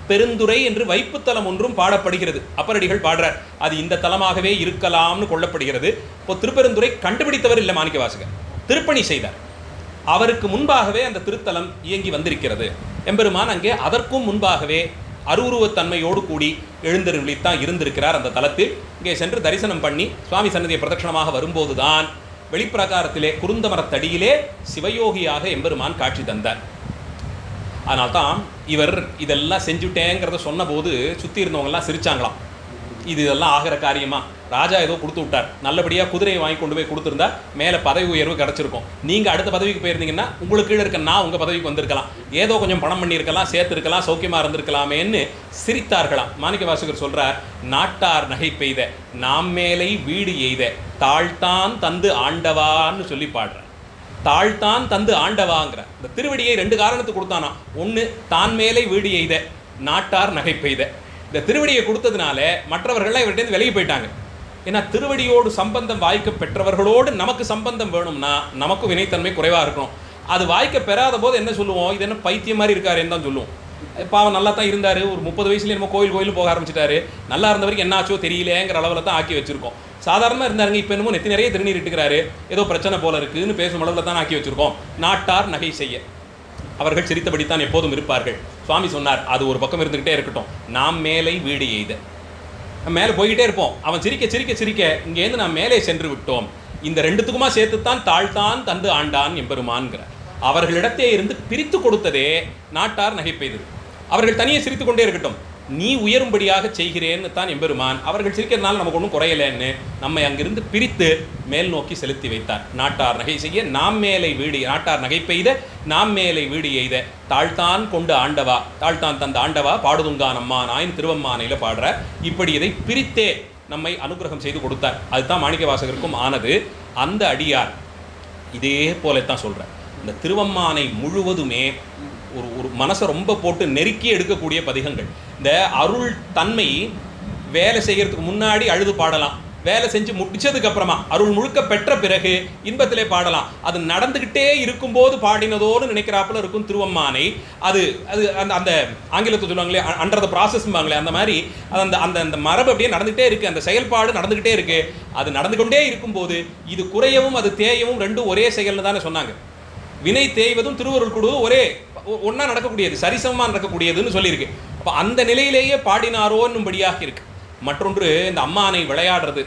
பெருந்துறை என்று வைப்புத்தலம் ஒன்றும் பாடப்படுகிறது. அப்பரடிகள் பாடுறார், அது இந்த தலமாகவே இருக்கலாம்னு கொள்ளப்படுகிறது. இப்போ திருப்பெருந்துறை கண்டுபிடித்தவர் இல்லை மாணிக்கவாசகர், திருப்பணி செய்தார். அவருக்கு முன்பாகவே அந்த திருத்தலம் இயங்கி வந்திருக்கிறது. எம்பெருமான் அங்கே அதற்கும் முன்பாகவே அருவுருவத்தன்மையோடு கூடி எழுந்தருளித்தான் இருந்திருக்கிறார் அந்த தலத்தில். இங்கே சென்று தரிசனம் பண்ணி சுவாமி சன்னதியை பிரதட்சணமாக வரும்போதுதான் வெளிப்பிரகாரத்திலே குருந்த மரத்தடியிலே சிவயோகியாக எம்பெருமான் காட்சி தந்தார். அதனால்தான் இவர் இதெல்லாம் செஞ்சுட்டேங்கிறத சொன்னபோது சுற்றி இருந்தவங்கெல்லாம் சிரிச்சாங்களாம். இதெல்லாம் ஆகிற காரியமா? ராஜா ஏதோ கொடுத்து விட்டார், நல்லபடியாக குதிரையை வாங்கி கொண்டு போய் கொடுத்துருந்தா மேலே பதவி உயர்வு கிடச்சிருக்கும். நீங்கள் அடுத்த பதவிக்கு போயிருந்தீங்கன்னா உங்களுக்கு கீழே இருக்க நான் உங்கள் பதவிக்கு வந்திருக்கலாம், ஏதோ கொஞ்சம் பணம் பண்ணியிருக்கலாம், சேர்த்துருக்கலாம், சௌக்கியமாக இருந்திருக்கலாமேன்னு சிரித்தார்களாம். மாணிக்கவாசகர் சொல்கிறார், நாட்டார் நகை பெய்த நாம் மேலை வீடு எய்த தாழ்த்தான் தந்து ஆண்டவான்னு சொல்லி பாடுறார். தாழ்த்தான் தந்து ஆண்டவாங்கிற இந்த திருவடியை 2 காரணத்துக்கு கொடுத்தானா. ஒன்று, தான் மேலே வீடு எய்த, நாட்டார் நகை பெய்த. இந்த திருவடியை கொடுத்ததுனால மற்றவர்கள்லாம் இவர்கிட்ட விலகி போயிட்டாங்க. ஏன்னா திருவடியோடு சம்பந்தம் வாய்க்க பெற்றவர்களோடு நமக்கு சம்பந்தம் வேணும்னா நமக்கு வினைத்தன்மை குறைவாக இருக்கணும். அது வாய்க்க பெறாத போது என்ன சொல்லுவோம், இது என்ன பைத்தியம் மாதிரி இருக்காருன்னு தான் சொல்லுவோம். பாவம் நல்லா தான் இருந்தார், ஒரு 30 வயசுலேயே நம்ம கோயில் போக ஆரம்பிச்சிட்டாரு, நல்லா இருந்த வரைக்கும் என்ன ஆச்சோ தெரியலேங்கிற அளவில் தான் ஆக்கி வச்சுருக்கோம். சாதாரணமாக இருந்தாருங்க, இப்போ என்னமோ நெத்தி நிறைய திருநீர் இட்டுக்கிறாரு, ஏதோ பிரச்சனை போல இருக்குதுன்னு பேசும் அளவில் தான் ஆக்கி வச்சுருக்கோம். நாட்டார் நகை செய்ய அவர்கள் சிரித்தபடித்தான் எப்போதும் இருப்பார்கள். சுவாமி சொன்னார், அது ஒரு பக்கம் இருந்துக்கிட்டே இருக்கட்டும், நாம் மேலே வீடு எய்த. மேலே போய்கிட்டே இருப்போம், அவன் சிரிக்க சிரிக்க சிரிக்க இங்கேருந்து நாம் மேலே சென்று விட்டோம். இந்த 2த்துக்குமா சேர்த்துத்தான் தாழ்த்தான் தந்து ஆண்டான் எம்பெருமான்கிற. அவர்களிடத்தே இருந்து பிரித்து கொடுத்ததே நாட்டார் நகை பெய்தது. அவர்கள் தனியே சிரித்து கொண்டே இருக்கட்டும், நீ உயரும்படியாக செய்கிறேன்னு தான் எம்பெருமான். அவர்கள் சிரிக்கிறதுனால நமக்கு ஒன்றும் குறையலன்னு நம்மை அங்கிருந்து பிரித்து மேல் நோக்கி செலுத்தி வைத்தார். நாட்டார் நகை செய்ய நாம் மேலை வீடு, நாட்டார் நகை பெய்த நாம் மேலை வீடு எய்த தாழ்த்தான் கொண்டு ஆண்டவா, தாழ்த்தான் தந்த ஆண்டவா பாடுதுங்கான் அம்மா நாயின் திருவம்மானையில் பாடுற. இப்படி இதை பிரித்தே நம்மை அனுகிரகம் செய்து கொடுத்தார். அதுதான் மாணிக்கவாசகருக்கும் ஆனது. அந்த அடியார் இதே போலத்தான் சொல்கிறேன். இந்த திருவம்மானை முழுவதுமே ஒரு மனசை ரொம்ப போட்டு நெருக்கி எடுக்கக்கூடிய பதிகங்கள். இந்த அருள் தன்மை வேலை செய்கிறதுக்கு முன்னாடி அழுது பாடலாம், வேலை செஞ்சு முடிச்சதுக்கு அப்புறமா அருள் முழுக்க பெற்ற பிறகு இன்பத்திலே பாடலாம். அது நடந்துக்கிட்டே இருக்கும்போது பாடினதோடு நினைக்கிறாப்புல இருக்கும் திருவம்மானை. அது அது அந்த அந்த ஆங்கிலத்தை சொல்லுவாங்களே அண்டர் த ப்ராசஸ்பாங்களே, அந்த மாதிரி அந்த அந்த அந்த மரபு அப்படியே நடந்துகிட்டே இருக்குது, அந்த செயல்பாடு நடந்துக்கிட்டே இருக்குது. அது நடந்து கொண்டே இருக்கும்போது இது குறையவும் அது தேயவும் ரெண்டும் ஒரே செயல்னு தானே சொன்னாங்க. வினை தேய்வதும் திருவருள் கூடுவதும் ஒரே ஒன்றா நடக்கக்கூடியது, சரிசமமாக நடக்கக்கூடியதுன்னு சொல்லியிருக்கு. அப்போ அந்த நிலையிலேயே பாடினாரோன்னும்படியாக இருக்கு. மற்றொன்று இந்த அம்மானை விளையாடுறது.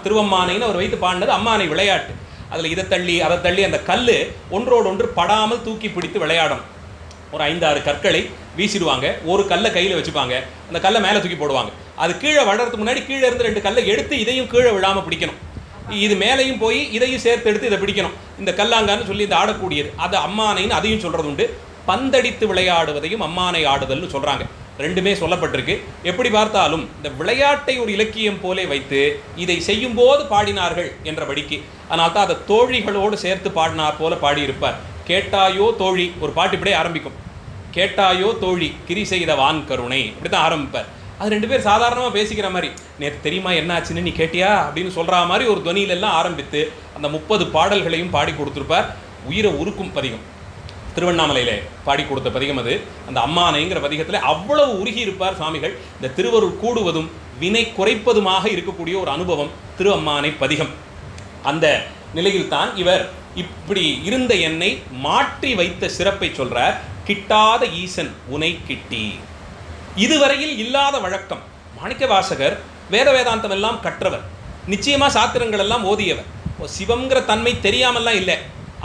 திருவம்மானைன்னு அவர் வைத்து பாடினது அம்மானை விளையாட்டு. அதில் இதை தள்ளி அதை தள்ளி அந்த கல் ஒன்றோடு ஒன்று படாமல் தூக்கி பிடித்து விளையாடணும். ஒரு 5-6 கற்களை வீசிடுவாங்க, ஒரு கல்லை கையில் வச்சுப்பாங்க, அந்த கல்லை மேலே தூக்கி போடுவாங்க. அது கீழே வளர்றதுக்கு முன்னாடி கீழே இருந்து 2 கல்லை எடுத்து இதையும் கீழே விழாமல் பிடிக்கணும். இது மேலையும் போய் இதையும் சேர்த்து எடுத்து இதை பிடிக்கணும். இந்த கல்லாங்கான்னு சொல்லி இந்த ஆடக்கூடியது அது அம்மானைன்னு அதையும் சொல்கிறது உண்டு. பந்தடித்து விளையாடுவதையும் அம்மானை ஆடுதல்னு சொல்கிறாங்க. ரெண்டுமே சொல்லப்பட்டிருக்கு. எப்படி பார்த்தாலும் இந்த விளையாட்டை ஒரு இலக்கியம் போலே வைத்து இதை செய்யும் போது பாடினார்கள் என்றபடிக்கு. அதனால தான் அதை தோழிகளோடு சேர்த்து பாடினார் போல பாடியிருப்பார். கேட்டாயோ தோழி, ஒரு பாட்டு இப்படியே ஆரம்பிக்கும். கேட்டாயோ தோழி கிரி செய்த வான் கருணை, இப்படி தான் ஆரம்பிப்பார். அது 2 பேர் சாதாரணமாக பேசிக்கிற மாதிரி, நேற்று தெரியுமா என்ன ஆச்சுன்னு நீ கேட்டியா அப்படின்னு சொல்கிற மாதிரி ஒரு துணியிலெல்லாம் ஆரம்பித்து அந்த 30 பாடல்களையும் பாடி கொடுத்துருப்பார். உயிரை உருக்கும் பதிகம் திருவண்ணாமலையில் பாடி கொடுத்த பதிகம் அது. அந்த அம்மானைங்கிற பதிகத்தில் அவ்வளவு உருகி இருப்பார் சுவாமிகள். இந்த திருவருள் கூடுவதும் வினை குறைப்பதுமாக இருக்கக்கூடிய ஒரு அனுபவம் திரு அம்மானை பதிகம். அந்த நிலையில்தான் இவர் இப்படி இருந்த என்னை மாற்றி வைத்த சிறப்பை சொல்றார். கிட்டாத ஈசன் உனை கிட்டி. இதுவரையில் இல்லாத வழக்கம். மாணிக்கவாசகர் வேத வேதாந்தம் எல்லாம் கற்றவர், நிச்சயமா சாத்திரங்கள் எல்லாம் ஓதியவர். சிவங்கிற தன்மை தெரியாமல்லாம் இல்லை.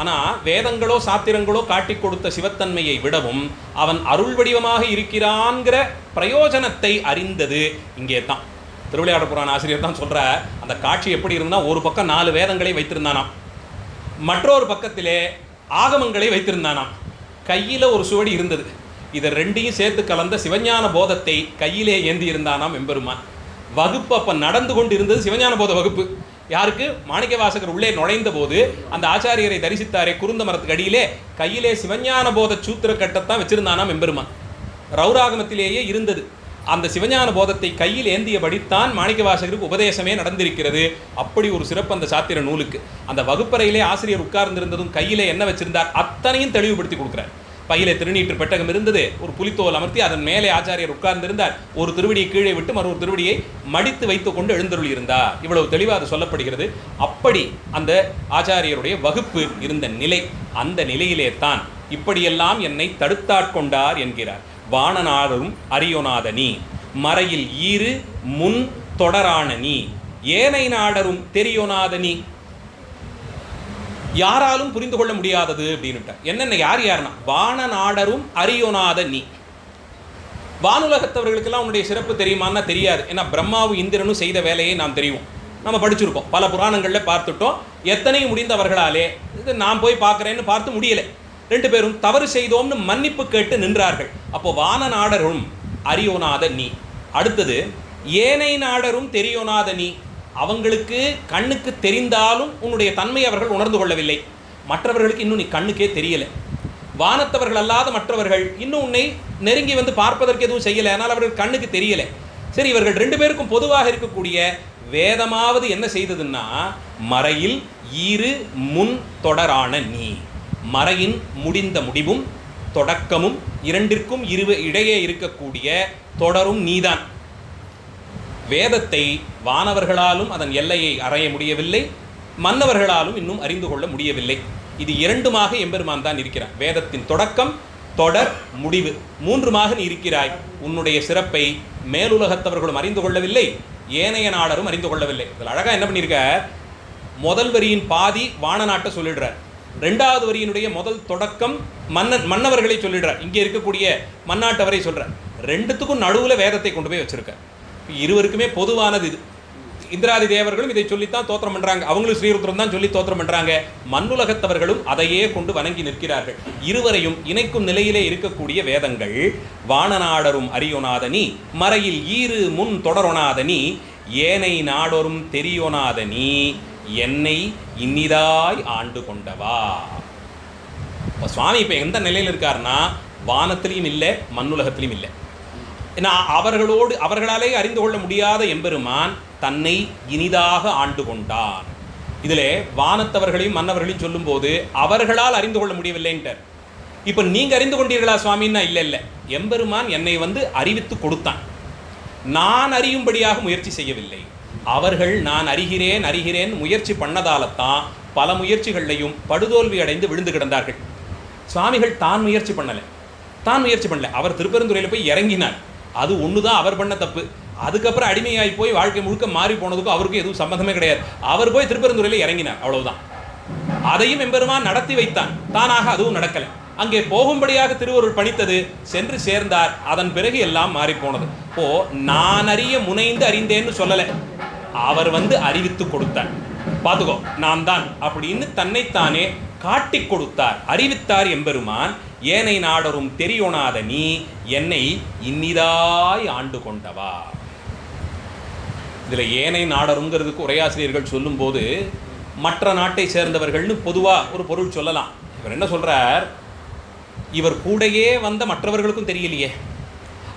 ஆனால் வேதங்களோ சாத்திரங்களோ காட்டி கொடுத்த சிவத்தன்மையை விடவும் அவன் அருள் வடிவமாக இருக்கிறான்கிற பிரயோஜனத்தை அறிந்தது இங்கே தான். திருவிளையாடல் புராண ஆசிரியர் தான் சொல்ற அந்த காட்சி எப்படி இருந்தால், ஒரு பக்கம் 4 வேதங்களை வைத்திருந்தானாம், மற்றொரு பக்கத்திலே ஆகமங்களை வைத்திருந்தானாம், கையில் ஒரு சுவடி இருந்தது. இதை 2ஐயும் சேர்த்து கலந்த சிவஞான போதத்தை கையிலே ஏந்தி இருந்தானாம் எம்பெருமான். வகுப்பு அப்போ நடந்து கொண்டு இருந்தது சிவஞான போத வகுப்பு. யாருக்கு? மாணிக்கவாசகர் உள்ளே நுழைந்த போது அந்த ஆச்சாரியரை தரிசித்தாரே குருந்த மரத்துக்கு அடியிலே கையிலே சிவஞான போத சூத்திர கட்டத்தான் வச்சிருந்தானாம் எம்பெருமான். ரௌராகமத்திலேயே இருந்தது. அந்த சிவஞான போதத்தை கையில் ஏந்தியபடித்தான் மாணிக்கவாசகருக்கு உபதேசமே நடந்திருக்கிறது. அப்படி ஒரு சிறப்பு அந்த சாத்திர நூலுக்கு. அந்த வகுப்பறையிலே ஆசிரியர் உட்கார்ந்திருந்ததும் கையிலே என்ன வச்சிருந்தார் அத்தனையும் தெளிவுபடுத்தி கொடுக்குறார். பையிலே திருநீற்று பெட்டகம் இருந்தது, ஒரு புலித்தோல் அமர்த்தி அதன் மேலே ஆச்சாரியர் உட்கார்ந்திருந்தார். ஒரு திருவடியை கீழே விட்டு மற்றொரு திருவடியை மடித்து வைத்து கொண்டு எழுந்தருள் இருந்தார். இவ்வளவு தெளிவாக அது சொல்லப்படுகிறது. அப்படி அந்த ஆச்சாரியருடைய வகுப்பு இருந்த நிலை, அந்த நிலையிலே தான் இப்படியெல்லாம் என்னை தடுத்தாட்கொண்டார் என்கிறார். வானநாடரும் அறியொனாத நீ, மறையில் ஈறு முன் தொடரான நீ, ஏனை நாடரும் தெரியோனாத நீ, யாராலும் புரிந்து கொள்ள முடியாதது அப்படின்னுட்ட. என்னென்ன யாருன்னா வானநாடரும் அறியோனாத நீ. வானுலகத்தவர்களுக்கெல்லாம் உன்னுடைய சிறப்பு தெரியுமான்னா தெரியாது. ஏன்னா பிரம்மாவும் இந்திரனும் செய்த வேலையை நாம் தெரியும், நம்ம படிச்சிருக்கோம், பல புராணங்களில் பார்த்துட்டோம். எத்தனையும் முடிந்தவர்களாலே இது நான் போய் பார்க்குறேன்னு பார்த்து முடியலை. 2 பேரும் தவறு செய்தோம்னு மன்னிப்பு கேட்டு நின்றார்கள். அப்போ வானநாடரும் அறியோனாத நீ. அடுத்தது ஏனை நாடரும் தெரியோனாத நீ. அவங்களுக்கு கண்ணுக்கு தெரிந்தாலும் உன்னுடைய தன்மை அவர்கள் உணர்ந்து கொள்ளவில்லை. மற்றவர்களுக்கு இன்னும் நீ கண்ணுக்கே தெரியலை. வானத்தவர்கள் அல்லாத மற்றவர்கள் இன்னும் உன்னை நெருங்கி வந்து பார்ப்பதற்கு எதுவும் செய்யலை, ஆனால் அவர்கள் கண்ணுக்கு தெரியலை. சரி, இவர்கள் 2 பேருக்கும் பொதுவாக இருக்கக்கூடிய வேதமாவது என்ன செய்ததுன்னா, மறையில் ஈறு முன் தொடரான நீ. மறையின் முடிந்த முடிவும் தொடக்கமும் இரண்டிற்கும் இடையே இருக்கக்கூடிய தொடரும் நீதான். வேதத்தை வானவர்களாலும் அதன் எல்லையை அறைய முடியவில்லை, மன்னவர்களாலும் இன்னும் அறிந்து கொள்ள முடியவில்லை. இது 2மாக எம்பெருமான் தான் இருக்கிறார். வேதத்தின் தொடக்கம், தொடர், முடிவு 3மாக நீ இருக்கிறாய். உன்னுடைய சிறப்பை மேலுலகத்தவர்களும் அறிந்து கொள்ளவில்லை, ஏனைய நாடரும் அறிந்து கொள்ளவில்லை. இதில் அழகாக என்ன பண்ணியிருக்க, முதல் வரியின் பாதி வான நாட்டை சொல்லிடுறார், 2வது வரியினுடைய முதல் தொடக்கம் மன்னவர்களை சொல்லிடுறார். இங்கே இருக்கக்கூடிய மன்னாட்டவரை சொல்கிறார். ரெண்டுத்துக்கும் நடுவில் வேதத்தை கொண்டு போய் வச்சிருக்கார். இருவருக்குமே பொதுவானது இது. இந்திராதி தேவர்களும் இதை சொல்லித்தான் தோத்திரம் பண்ணுறாங்க, அவங்களும் ஸ்ரீருத்ரம் தான் சொல்லி தோத்திரம் பண்ணுறாங்க. மண்ணுலகத்தவர்களும் அதையே கொண்டு வணங்கி நிற்கிறார்கள். இருவரையும் இணைக்கும் நிலையிலே இருக்கக்கூடிய வேதங்கள் வானநாடரும் அறியொனாதனி மறையில் ஈறு முன் தொடரொனாதனி ஏனை நாடொரும் தெரியோனாதனி என்னை இன்னிதாய் ஆண்டு கொண்டவா. சுவாமி இப்போ எந்த நிலையில் இருக்காருன்னா வானத்திலையும் இல்லை மண்ணுலகத்திலையும் இல்லை. ஏன்னா அவர்களாலே அறிந்து கொள்ள முடியாத எம்பெருமான் தன்னை இனிதாக ஆண்டு கொண்டான். இதில் வானத்தவர்களையும் மன்னவர்களையும் சொல்லும்போது அவர்களால் அறிந்து கொள்ள முடியவில்லைன்ட்டார். இப்போ நீங்கள் அறிந்து கொண்டீர்களா சுவாமின்னா இல்லை, எம்பெருமான் என்னை அறிவித்து கொடுத்தான். நான் அறியும்படியாக முயற்சி செய்யவில்லை. அவர்கள் நான் அறிகிறேன் முயற்சி பண்ணதால்தான் பல முயற்சிகளையும் படுதோல்வி அடைந்து விழுந்து கிடந்தார்கள். சுவாமிகள் தான் முயற்சி பண்ணலை. அவர் திருப்பெருந்துறையில் போய் இறங்கினார். அது ஒன்று தான் அவர் பண்ண தப்பு. அதுக்கப்புறம் அடிமையாகி போய் வாழ்க்கை முழுக்க மாறி போனதுக்கும் அவருக்கு எதுவும் சம்மந்தமே கிடையாது. அவர் போய் திருப்பெருந்துறையில் இறங்கினார், அவ்வளவுதான். அதையும் எம்பெருமான் நடத்தி வைத்தான். தானாக அதுவும் நடக்கலை. அங்கே போகும்படியாக திருவருள் பணித்தது, சென்று சேர்ந்தார். அதன் பிறகு எல்லாம் மாறி போனது. இப்போ நான் அறிய முனைந்து அறிந்தேன்னு சொல்லலை, அவர் அறிவித்து கொடுத்தார். பார்த்துக்கோ நான் தான் அப்படின்னு தன்னைத்தானே காட்டி கொடுத்தார், அறிவித்தார் எம்பெருமான். ஏனை நாடரும் தெரியோனாத நீ என்னை இன்னிதாய் ஆண்டு கொண்டவா. இதில் ஏனை நாடருங்கிறதுக்கு உரையாசிரியர்கள் சொல்லும்போது மற்ற நாட்டை சேர்ந்தவர்கள்னு பொதுவாக ஒரு பொருள் சொல்லலாம். இவர் என்ன சொல்கிறார், இவர் கூடையே வந்த மற்றவர்களுக்கும் தெரியலையே.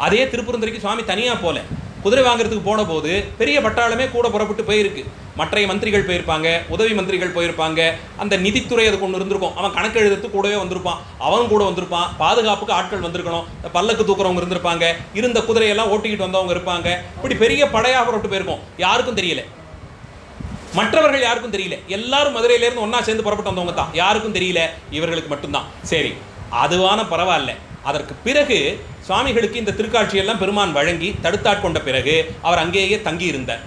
அதே திருப்பெருந்துறைக்கு சுவாமி தனியாக போல, குதிரை வாங்குறதுக்கு போன போது பெரிய பட்டாளமே கூட புறப்பட்டு போயிருக்கு. மற்றைய மந்திரிகள் போயிருப்பாங்க, உதவி மந்திரிகள் போயிருப்பாங்க, அந்த நிதித்துறை அதுக்கு ஒன்று இருந்திருக்கும், அவன் கணக்கு எழுதுறது கூடவே வந்திருப்பான், அவன் கூட வந்திருப்பான், பாதுகாப்புக்கு ஆட்கள் வந்திருக்கணும், பல்லக்கு தூக்குறவங்க இருந்திருப்பாங்க, இருந்த குதிரையெல்லாம் ஓட்டிக்கிட்டு வந்தவங்க இருப்பாங்க. இப்படி பெரிய படையாக புறப்பட்டு போயிருக்கும். யாருக்கும் தெரியல, மற்றவர்கள் யாருக்கும் தெரியல. எல்லாரும் மதுரையிலேருந்து ஒன்றா சேர்ந்து புறப்பட்டு வந்தவங்க தான், யாருக்கும் தெரியல, இவர்களுக்கு மட்டும்தான். சரி, அதுவான பரவாயில்ல. அதற்கு பிறகு சுவாமிகளுக்கு இந்த திருக்காட்சியெல்லாம் பெருமான் வழங்கி தடுத்தாட்கொண்ட பிறகு அவர் அங்கேயே தங்கி இருந்தார்.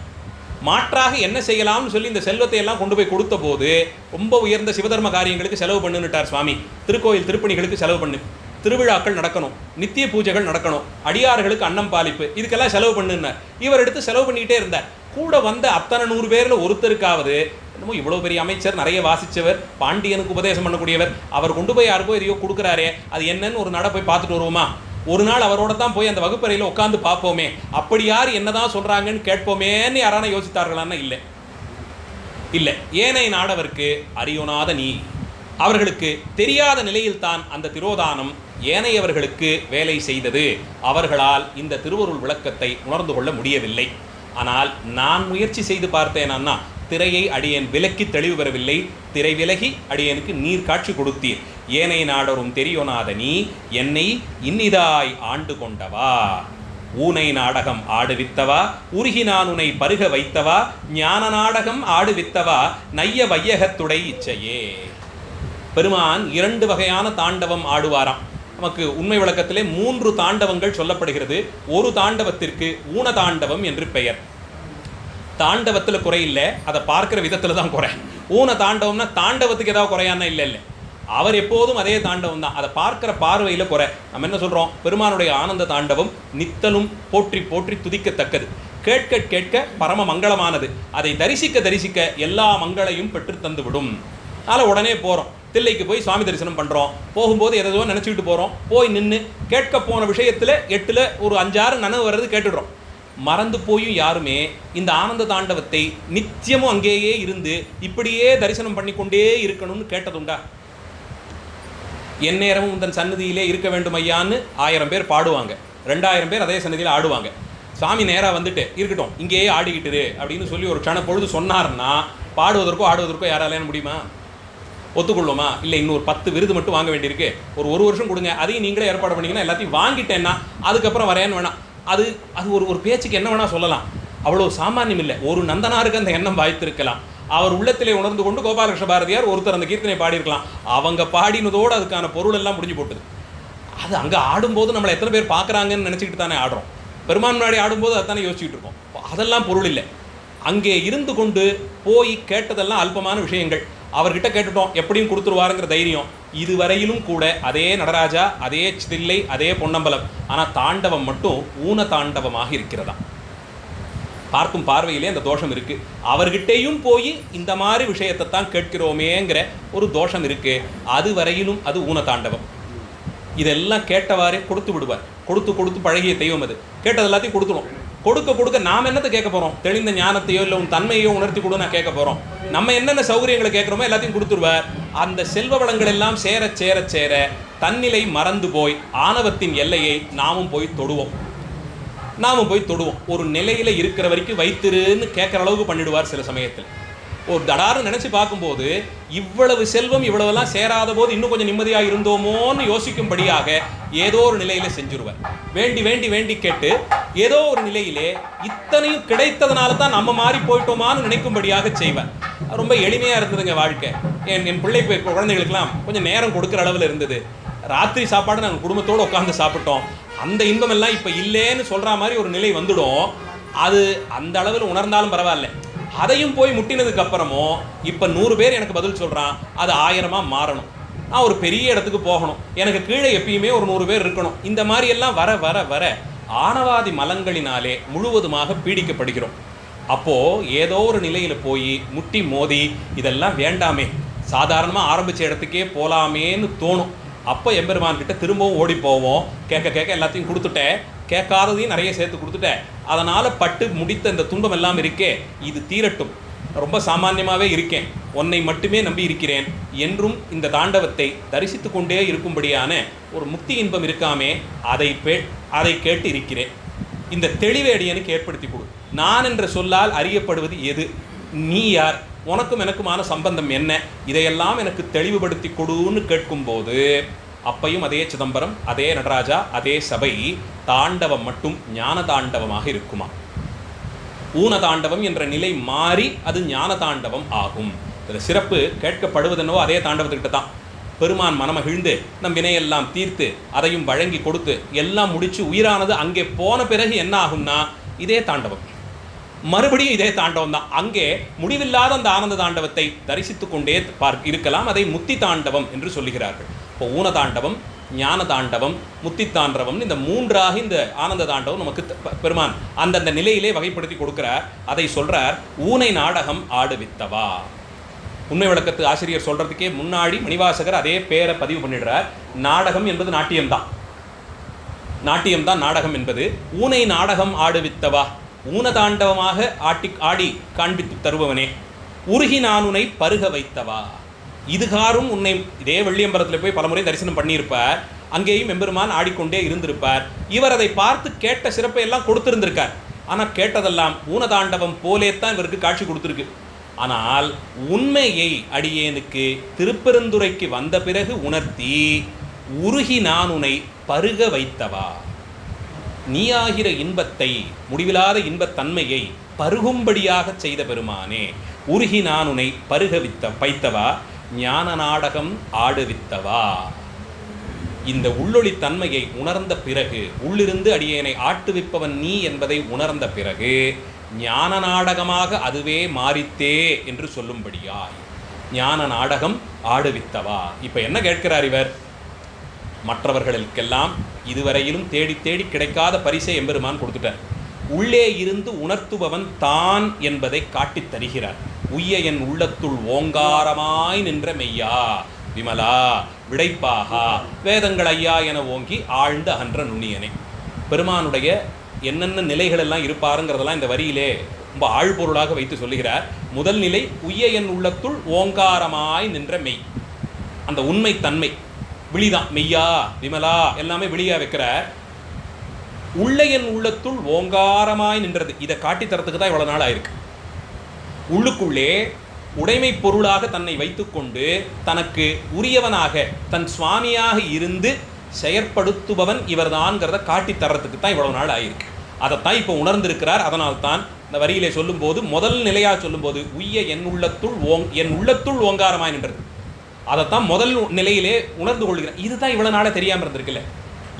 மாற்றாக என்ன செய்யலாம்னு சொல்லி இந்த செல்வத்தை எல்லாம் கொண்டு போய் கொடுத்த போது ரொம்ப உயர்ந்த சிவதர்ம காரியங்களுக்கு செலவு பண்ணுன்னுட்டார் சுவாமி. திருக்கோயில் திருப்பணிகளுக்கு செலவு பண்ணு, திருவிழாக்கள் நடக்கணும், நித்திய பூஜைகள் நடக்கணும், அடியார்களுக்கு அன்னம் பாலிப்பு, இதுக்கெல்லாம் செலவு பண்ணுன்னார். இவர் எடுத்து செலவு பண்ணிக்கிட்டே இருந்தார். கூட வந்த அத்தனை 100 பேரில் ஒருத்தருக்காவது என்னமோ இவ்வளோ பெரிய அமைச்சர், நிறைய வாசித்தவர், பாண்டியனுக்கு உபதேசம் பண்ணக்கூடியவர், அவர் கொண்டு போய் யாருக்கோ எதையோ கொடுக்குறாரே, அது என்னன்னு ஒரு நட போய் பார்த்துட்டு வருவோமா, ஒரு நாள் அவரோட தான் போய் அந்த வகுப்பறையில் உட்காந்து பார்ப்போமே, அப்படி யார் என்னதான் சொல்கிறாங்கன்னு கேட்போமேன்னு யாரான யோசித்தார்களான்னா இல்லை. ஏனை நாடவர்க்கு அறியோனாத நீ, அவர்களுக்கு தெரியாத நிலையில்தான் அந்த திரோதானம் ஏனையவர்களுக்கு வேலை செய்தது. அவர்களால் இந்த திருவருள் விளக்கத்தை உணர்ந்து கொள்ள முடியவில்லை. ஆனால் நான் முயற்சி செய்து பார்த்தேனா, திரையை அடியேன் விலக்கி தெளிவு பெறவில்லை, திரை விலகி அடியேனுக்கு நீர் காட்சி கொடுத்தீர். ஏனை நாடரும் தெரியோனாத நீ என்னை இன்னிதாய் ஆண்டு கொண்டவா. ஊனை நாடகம் ஆடுவித்தவா, உருகி நான் உனை பருக வைத்தவா, ஞான நாடகம் ஆடுவித்தவா, நைய வையகத்துடை இச்சையே. பெருமான் 2 வகையான தாண்டவம் ஆடுவாராம். நமக்கு உண்மை விளக்கத்திலே 3 தாண்டவங்கள் சொல்லப்படுகிறது. ஒரு தாண்டவத்திற்கு ஊன தாண்டவம் என்று பெயர். தாண்டவத்தில் குறையில்லை, அதை பார்க்குற விதத்தில் தான் குறை. ஊன தாண்டவம்னா தாண்டவத்துக்கு ஏதாவது குறையானா இல்லை, அவர் எப்போதும் அதே தாண்டவம் தான், அதை பார்க்குற பார்வையில் குறை. நம்ம என்ன சொல்கிறோம், பெருமானுடைய ஆனந்த தாண்டவம் நித்தலும் போற்றி போற்றி துதிக்கத்தக்கது, கேட்க கேட்க பரம மங்களமானது, அதை தரிசிக்க தரிசிக்க எல்லா மங்களையும் பெற்று தந்து விடும். அதனால் உடனே போகிறோம், தில்லைக்கு போய் சுவாமி தரிசனம் பண்ணுறோம், போகும்போது எதோ நினச்சிக்கிட்டு போகிறோம், போய் நின்று கேட்க போன விஷயத்தில் 8ல் ஒரு 5-6 நனவு வர்றது கேட்டுடுறோம். மறந்து போயும் யாருமே இந்த ஆனந்த தாண்டவத்தை நித்தியமும் அங்கேயே இருந்து இப்படியே தரிசனம் பண்ணிக்கொண்டே இருக்கணும்னு கேட்டதுண்டா? எந்நேரமும் உந்தன் சன்னதியிலே இருக்க வேண்டும் ஐயான்னு 1000 பேர் பாடுவாங்க, 2000 பேர் அதே சன்னதியில் ஆடுவாங்க. சாமி நேராக வந்துட்டு இருக்கட்டும் இங்கேயே ஆடிக்கிட்டுரு அப்படின்னு சொல்லி ஒரு க்ஷண பொழுது சொன்னார்னா பாடுவதற்கோ ஆடுவதற்கோ யாராலையான முடியுமா? ஒத்துக்கொள்ளுமா? இல்லை, இன்னொரு 10 விருது மட்டும் வாங்க வேண்டியிருக்கு, ஒரு வருஷம் கொடுங்க, அதையும் நீங்களே ஏற்பாடு பண்ணிங்கன்னா எல்லாத்தையும் வாங்கிட்டேன்னா அதுக்கப்புறம் வரேன்னு வேணாம். அது ஒரு பேச்சுக்கு என்ன வேணால் சொல்லலாம், அவ்வளோ சாமானியம் இல்லை. ஒரு நந்தனாருக்கு அந்த எண்ணம் வாய்த்திருக்கலாம். அவர் உள்ளத்திலே உணர்ந்து கொண்டு கோபாலகிருஷ்ண பாரதியார் ஒருத்தர் அந்த கீர்த்தனை பாடியிருக்கலாம். அவங்க பாடினதோடு அதுக்கான பொருள் எல்லாம் முடிஞ்சு போட்டுது. அது அங்கே ஆடும்போது நம்மளை எத்தனை பேர் பார்க்குறாங்கன்னு நினச்சிக்கிட்டு தானே ஆடுறோம். பெருமான் முன்னாடி ஆடும்போது அதுதானே யோசிச்சுட்டு இருக்கோம். அதெல்லாம் பொருள் இல்லை. அங்கே இருந்து கொண்டு போய் கேட்டதெல்லாம் அல்பமான விஷயங்கள். அவர்கிட்ட கேட்டுட்டோம், எப்படியும் கொடுத்துருவாருங்கிற தைரியம். இதுவரையிலும் கூட அதே நடராஜா, அதே தில்லை, அதே பொன்னம்பலம். ஆனால் தாண்டவம் மட்டும் ஊன தாண்டவமாக இருக்கிறதா. பார்க்கும் பார்வையிலே அந்த தோஷம் இருக்குது. அவர்கிட்டையும் போய் இந்த மாதிரி விஷயத்தை தான் கேட்கிறோமேங்கிற ஒரு தோஷம் இருக்குது. அது வரையிலும் அது ஊன தாண்டவம். இதெல்லாம் கேட்டவாறே கொடுத்து விடுவார். கொடுத்து பழகிய தெய்வம் அது. கேட்டது எல்லாத்தையும் கொடுத்துடும். கொடுக்க நாம் என்னத்தை கேட்க போகிறோம்? தெளிந்த ஞானத்தையோ இல்லை உன் தன்மையோ உணர்த்தி கூட நான் கேட்க போகிறோம். நம்ம என்னென்ன சௌகரியங்களை கேட்குறோமோ எல்லாத்தையும் கொடுத்துருவார். அந்த செல்வ வளங்கள் எல்லாம் சேர தன்னிலை மறந்து போய் ஆணவத்தின் எல்லையை நாமும் போய் தொடுவோம். ஒரு நிலையில் இருக்கிற வரைக்கும் வைத்திருன்னு கேட்குற அளவுக்கு பண்ணிடுவார். சில சமயத்தில் ஒரு தடாருன்னு நினச்சி பார்க்கும்போது இவ்வளவு செல்வம் இவ்வளவெல்லாம் சேராத போது இன்னும் கொஞ்சம் நிம்மதியாக இருந்தோமோன்னு யோசிக்கும்படியாக ஏதோ ஒரு நிலையில் செஞ்சுருவார். வேண்டி கேட்டு ஏதோ ஒரு நிலையிலே இத்தனையும் கிடைத்ததுனால தான் நம்ம மாறி போயிட்டோமான்னு நினைக்கும்படியாக செய்வார். ரொம்ப எளிமையாக இருந்ததுங்க வாழ்க்கை. என் பிள்ளை குழந்தைகளுக்கெல்லாம் கொஞ்சம் நேரம் கொடுக்குற அளவில் இருந்தது. ராத்திரி சாப்பாடு நாங்கள் குடும்பத்தோடு உட்காந்து சாப்பிட்டோம். அந்த இன்பம் எல்லாம் இப்போ இல்லைன்னு சொல்கிற மாதிரி ஒரு நிலை வந்துடும். அது அந்த அளவில் உணர்ந்தாலும் பரவாயில்ல. அதையும் போய் முட்டினதுக்கு அப்புறமும் இப்போ 100 பேர் எனக்கு பதில் சொல்கிறான், அது 1000 மாறணும். நான் ஒரு பெரிய இடத்துக்கு போகணும், எனக்கு கீழே எப்பயுமே ஒரு 100 பேர் இருக்கணும். இந்த மாதிரி எல்லாம் வர ஆணவாதி மலங்களினாலே முழுவதுமாக பீடிக்கப்படுகிறோம். அப்போது ஏதோ ஒரு நிலையில் போய் முட்டி மோதி இதெல்லாம் வேண்டாமே, சாதாரணமாக ஆரம்பித்த இடத்துக்கே போகலாமேன்னு தோணும். அப்போ எம்பெருமான்கிட்ட திரும்பவும் ஓடி போவோம். கேட்க எல்லாத்தையும் கொடுத்துட்டேன், கேட்காததையும் நிறைய சேர்த்து கொடுத்துட்டேன். அதனால் பட்டு முடித்த இந்த துன்பம் எல்லாம் இருக்கே, இது தீரட்டும். ரொம்ப சாமான்யமாகவே இருக்கேன், உன்னை மட்டுமே நம்பி இருக்கிறேன் என்றும் இந்த தாண்டவத்தை தரிசித்து கொண்டே இருக்கும்படியான ஒரு முக்தி இன்பம் இருக்காமே, அதை கேட்டு இருக்கிறேன். இந்த தெளிவை அடியனுக்கு ஏற்படுத்தி கொடு. நான் என்ற சொல்லால் அறியப்படுவது எது? நீ யார்? உனக்கும் எனக்குமான சம்பந்தம் என்ன? இதையெல்லாம் எனக்கு தெளிவுபடுத்தி கொடுன்னு கேட்கும்போது அப்பையும் அதே சிதம்பரம், அதே நடராஜா, அதே சபை, தாண்டவம் மட்டும் ஞான தாண்டவமாக இருக்குமா? ஊன தாண்டவம் என்ற நிலை மாறி அது ஞான தாண்டவம் ஆகும். இதில் சிறப்பு கேட்கப்படுவதென்னவோ அதே தாண்டவத்துக்கிட்ட தான். பெருமான் மனமகிழ்ந்து நம் வினையெல்லாம் தீர்த்து அதையும் வழங்கி கொடுத்து எல்லாம் முடித்து உயிரானது அங்கே போன பிறகு என்ன ஆகும்னா இதே தாண்டவம், மறுபடியும் இதே தாண்டவம் தான். அங்கே முடிவில்லாத அந்த ஆனந்த தாண்டவத்தை தரிசித்து கொண்டே இருக்கலாம். அதை முத்தி தாண்டவம் என்று சொல்லுகிறார்கள். இப்போ ஊன தாண்டவம், ஞான தாண்டவம், முத்தி தாண்டவம், இந்த 3ஆக இந்த ஆனந்த தாண்டவம் நமக்கு பெருமான் அந்தந்த நிலையிலே வகைப்படுத்தி கொடுக்கிறார். அதை சொல்றார், ஊனை நாடகம் ஆடுவித்தவா. உண்மை விளக்கத்து ஆசிரியர் சொல்றதுக்கே முன்னாடி மணிவாசகர் அதே பேரை பதிவு பண்ணிடுறார். நாடகம் என்பது நாட்டியம்தான், நாடகம் என்பது. ஊனை நாடகம் ஆடுவித்தவா, ஊனதாண்டவமாக ஆடி காண்பித்து தருபவனே, உருகி நான் உன்னை பருக வைத்தவா. இதுகாரும் உன்னை இதே வெள்ளியம்பலத்தில் போய் பலமுறை தரிசனம் பண்ணியிருப்பார். அங்கேயும் எம்பெருமான் ஆடிக்கொண்டே இருந்திருப்பார். இவர் அதை பார்த்து கேட்ட சிறப்பை எல்லாம் கொடுத்திருந்திருக்கார். ஆனால் கேட்டதெல்லாம் ஊனதாண்டவம் போலேத்தான் இவருக்கு காட்சி கொடுத்துருக்கு. ஆனால் உண்மையை அடியேனுக்கு திருப்பெருந்துறைக்கு வந்த பிறகு உணர்த்தி உருகி நான் உன்னை பருக வைத்தவா. நீயாகிற இன்பத்தை, முடிவில்லாத இன்பத்தன்மையை பருகும்படியாக செய்த பெருமானே, உருகி நான் உன்னை பருக வைத்தவா, ஞான நாடகம் ஆடுவித்தவா. இந்த உள்ளொளித்தன்மையை உணர்ந்த பிறகு, உள்ளிருந்து அடியேனை ஆட்டுவிப்பவன் நீ என்பதை உணர்ந்த பிறகு ஞான நாடகமாக அதுவே மாறித்தே என்று சொல்லும்படியாய் ஞான நாடகம் ஆடுவித்தவா. இப்போ என்ன கேட்கிறார் இவர்? மற்றவர்களுக்கெல்லாம் இதுவரையிலும் தேடி தேடி கிடைக்காத பரிசை எம்பெருமான் கொடுத்துட்டார். உள்ளே இருந்து உணர்த்துபவன் தான் என்பதை காட்டித் தருகிறார். உய்ய என் உள்ளத்துள் ஓங்காரமாய் நின்ற மெய்யா விமலா விடைப்பாகா வேதங்கள் ஐயா என ஓங்கி ஆழ்ந்து அகன்ற நுண்ணியனை. பெருமானுடைய என்னென்ன நிலைகள் எல்லாம் இருப்பாருங்கிறதெல்லாம் இந்த வரியிலே ரொம்ப ஆழ்பொருளாக வைத்து சொல்லுகிறார். முதல் நிலை உய்ய என் உள்ளத்துள் ஓங்காரமாய் நின்ற மெய், அந்த உண்மை தன்மை விழிதான். மெய்யா விமலா எல்லாமே விழியா வைக்கிறார். உள்ள என் உள்ளத்துள் ஓங்காரமாய் நின்றது, இதை காட்டித்தரத்துக்கு தான் இவ்வளோ நாள் ஆயிருக்கு. உள்ளுக்குள்ளே உடைமை பொருளாக தன்னை வைத்துக்கொண்டு தனக்கு உரியவனாக தன் சுவாமியாக இருந்து செயற்படுத்துபவன் இவர்தான்ங்கிறத காட்டித்தரத்துக்கு தான் இவ்வளவு நாள் ஆயிருக்கு. அதைத்தான் இப்போ உணர்ந்திருக்கிறார். அதனால்தான் இந்த வரியிலே சொல்லும்போது முதல் நிலையாக சொல்லும்போது உய்ய என் உள்ளத்துள் ஓங்காரமாய் நின்றது, அதைத்தான் முதல் நிலையிலே உணர்ந்து கொள்கிறார். இதுதான் இவ்வளோ நாளாக தெரியாமல் இருந்திருக்குல்ல,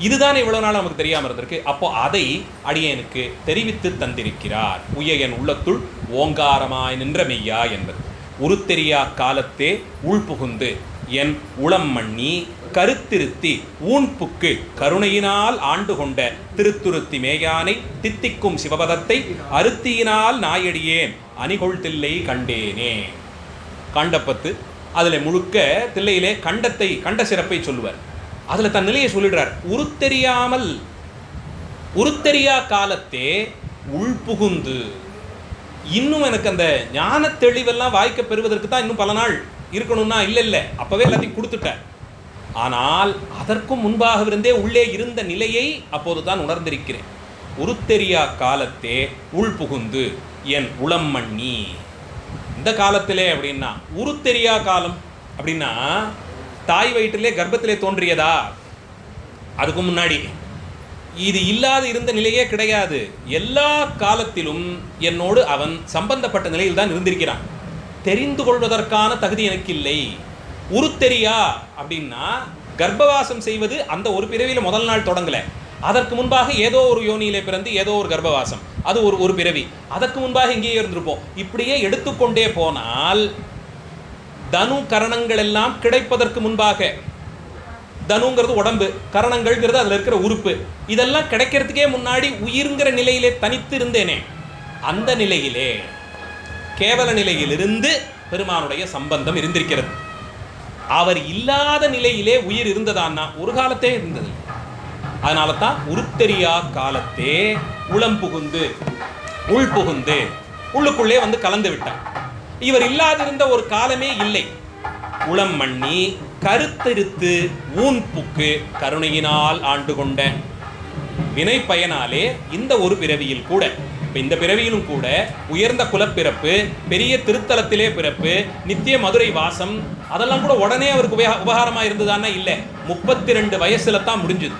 இதுதான் இவ்வளோ நாள் நமக்கு தெரியாமல் இருந்திருக்கு. அப்போ அதை அடியேனுக்கு தெரிவித்து தந்திருக்கிறார். உய்ய என் உள்ளத்துள் ஓங்காரமாய் நின்ற மெய்யா என்பது உருத்தெரியா காலத்தே உள்புகுந்து என் உளம் மண்ணி கருத்திருத்தி ஊன்புக்கு கருணையினால் ஆண்டு கொண்ட திருத்துருத்தி மேயானை தித்திக்கும் சிவபதத்தை அருத்தியினால் நாயடியேன் அணிகொள் தில்லை கண்டேனே. காண்டப்பத்து அதில் முழுக்க தில்லையிலே கண்டத்தை கண்ட சிறப்பை சொல்லுவார். அதில் தன் நிலையை சொல்லிடுறார். உருத்தெரியா காலத்தே உள்புகுந்து, இன்னும் எனக்கு அந்த ஞான தெளிவெல்லாம் வாய்க்க பெறுவதற்கு தான் இன்னும் பல நாள் இருக்கணும்னா இல்லை, அப்பவே எல்லாத்தையும் கொடுத்துட்டார். ஆனால் அதற்கும் முன்பாக இருந்தே உள்ளே இருந்த நிலையை அப்போது தான் உணர்ந்திருக்கிறேன். உருத்தெரியா காலத்தே உள்புகுந்து என் உளம் மண்ணி. இந்த காலத்திலே அப்படின்னா உருத்தெரியா காலம் அப்படின்னா தாய் வயிற்றிலே கர்ப்பத்திலே தோன்றியதா? அதுக்கு முன்னாடி இது இல்லாத இருந்த நிலையே கிடையாது. எல்லா காலத்திலும் என்னோடு அவன் சம்பந்தப்பட்ட நிலையில் தான் இருந்திருக்கிறான். தெரிந்து கொள்வதற்கான தகுதி எனக்கு இல்லை. உருத்தெரியா அப்படின்னா கர்ப்பவாசம் செய்வது அந்த ஒரு பிறவியில் முதல் நாள் தொடங்கலை. அதற்கு முன்பாக ஏதோ ஒரு யோனியிலே பிறந்து ஏதோ ஒரு கர்ப்பவாசம், அது ஒரு பிறவி. அதற்கு முன்பாக இங்கேயே இருந்திருப்போம். இப்படியே எடுத்துக்கொண்டே போனால் தனு கரணங்கள் எல்லாம் கிடைப்பதற்கு முன்பாக, தனுங்கிறது உடம்பு, கரணங்கள்ங்கிறது அதில் இருக்கிற உறுப்பு, இதெல்லாம் கிடைக்கிறதுக்கே முன்னாடி உயிர்ங்கிற நிலையிலே தனித்து இருந்தேனே, அந்த நிலையிலே கேவல நிலையிலிருந்து பெருமானுடைய சம்பந்தம் இருந்திருக்கிறது. அவர் இல்லாத நிலையிலே உயிர் இருந்ததான்னா ஒரு காலத்தே இருந்தது. அதனால தான் உருத்தெரியா காலத்தே உளம் புகுந்து உள் புகுந்து உள்ளுக்குள்ளே வந்து கலந்து விட்டார். இவர் இல்லாதிருந்த ஒரு காலமே இல்லை. உளம் மண்ணி கருத்திருத்து ஊன்புக்கு கருணையினால் ஆண்டு கொண்ட வினை பயனாலே இந்த ஒரு பிறவியில் கூட, இந்த பிறவியிலும் கூட உயர்ந்த குலப்பிறப்பு, பெரிய திருத்தலத்திலே பிறப்பு, நித்திய மதுரை வாசம், அதெல்லாம் கூட உடனே அவருக்கு உபகாரமாக இருந்ததானா? இல்லை. 32 வயசுல தான் முடிஞ்சுது.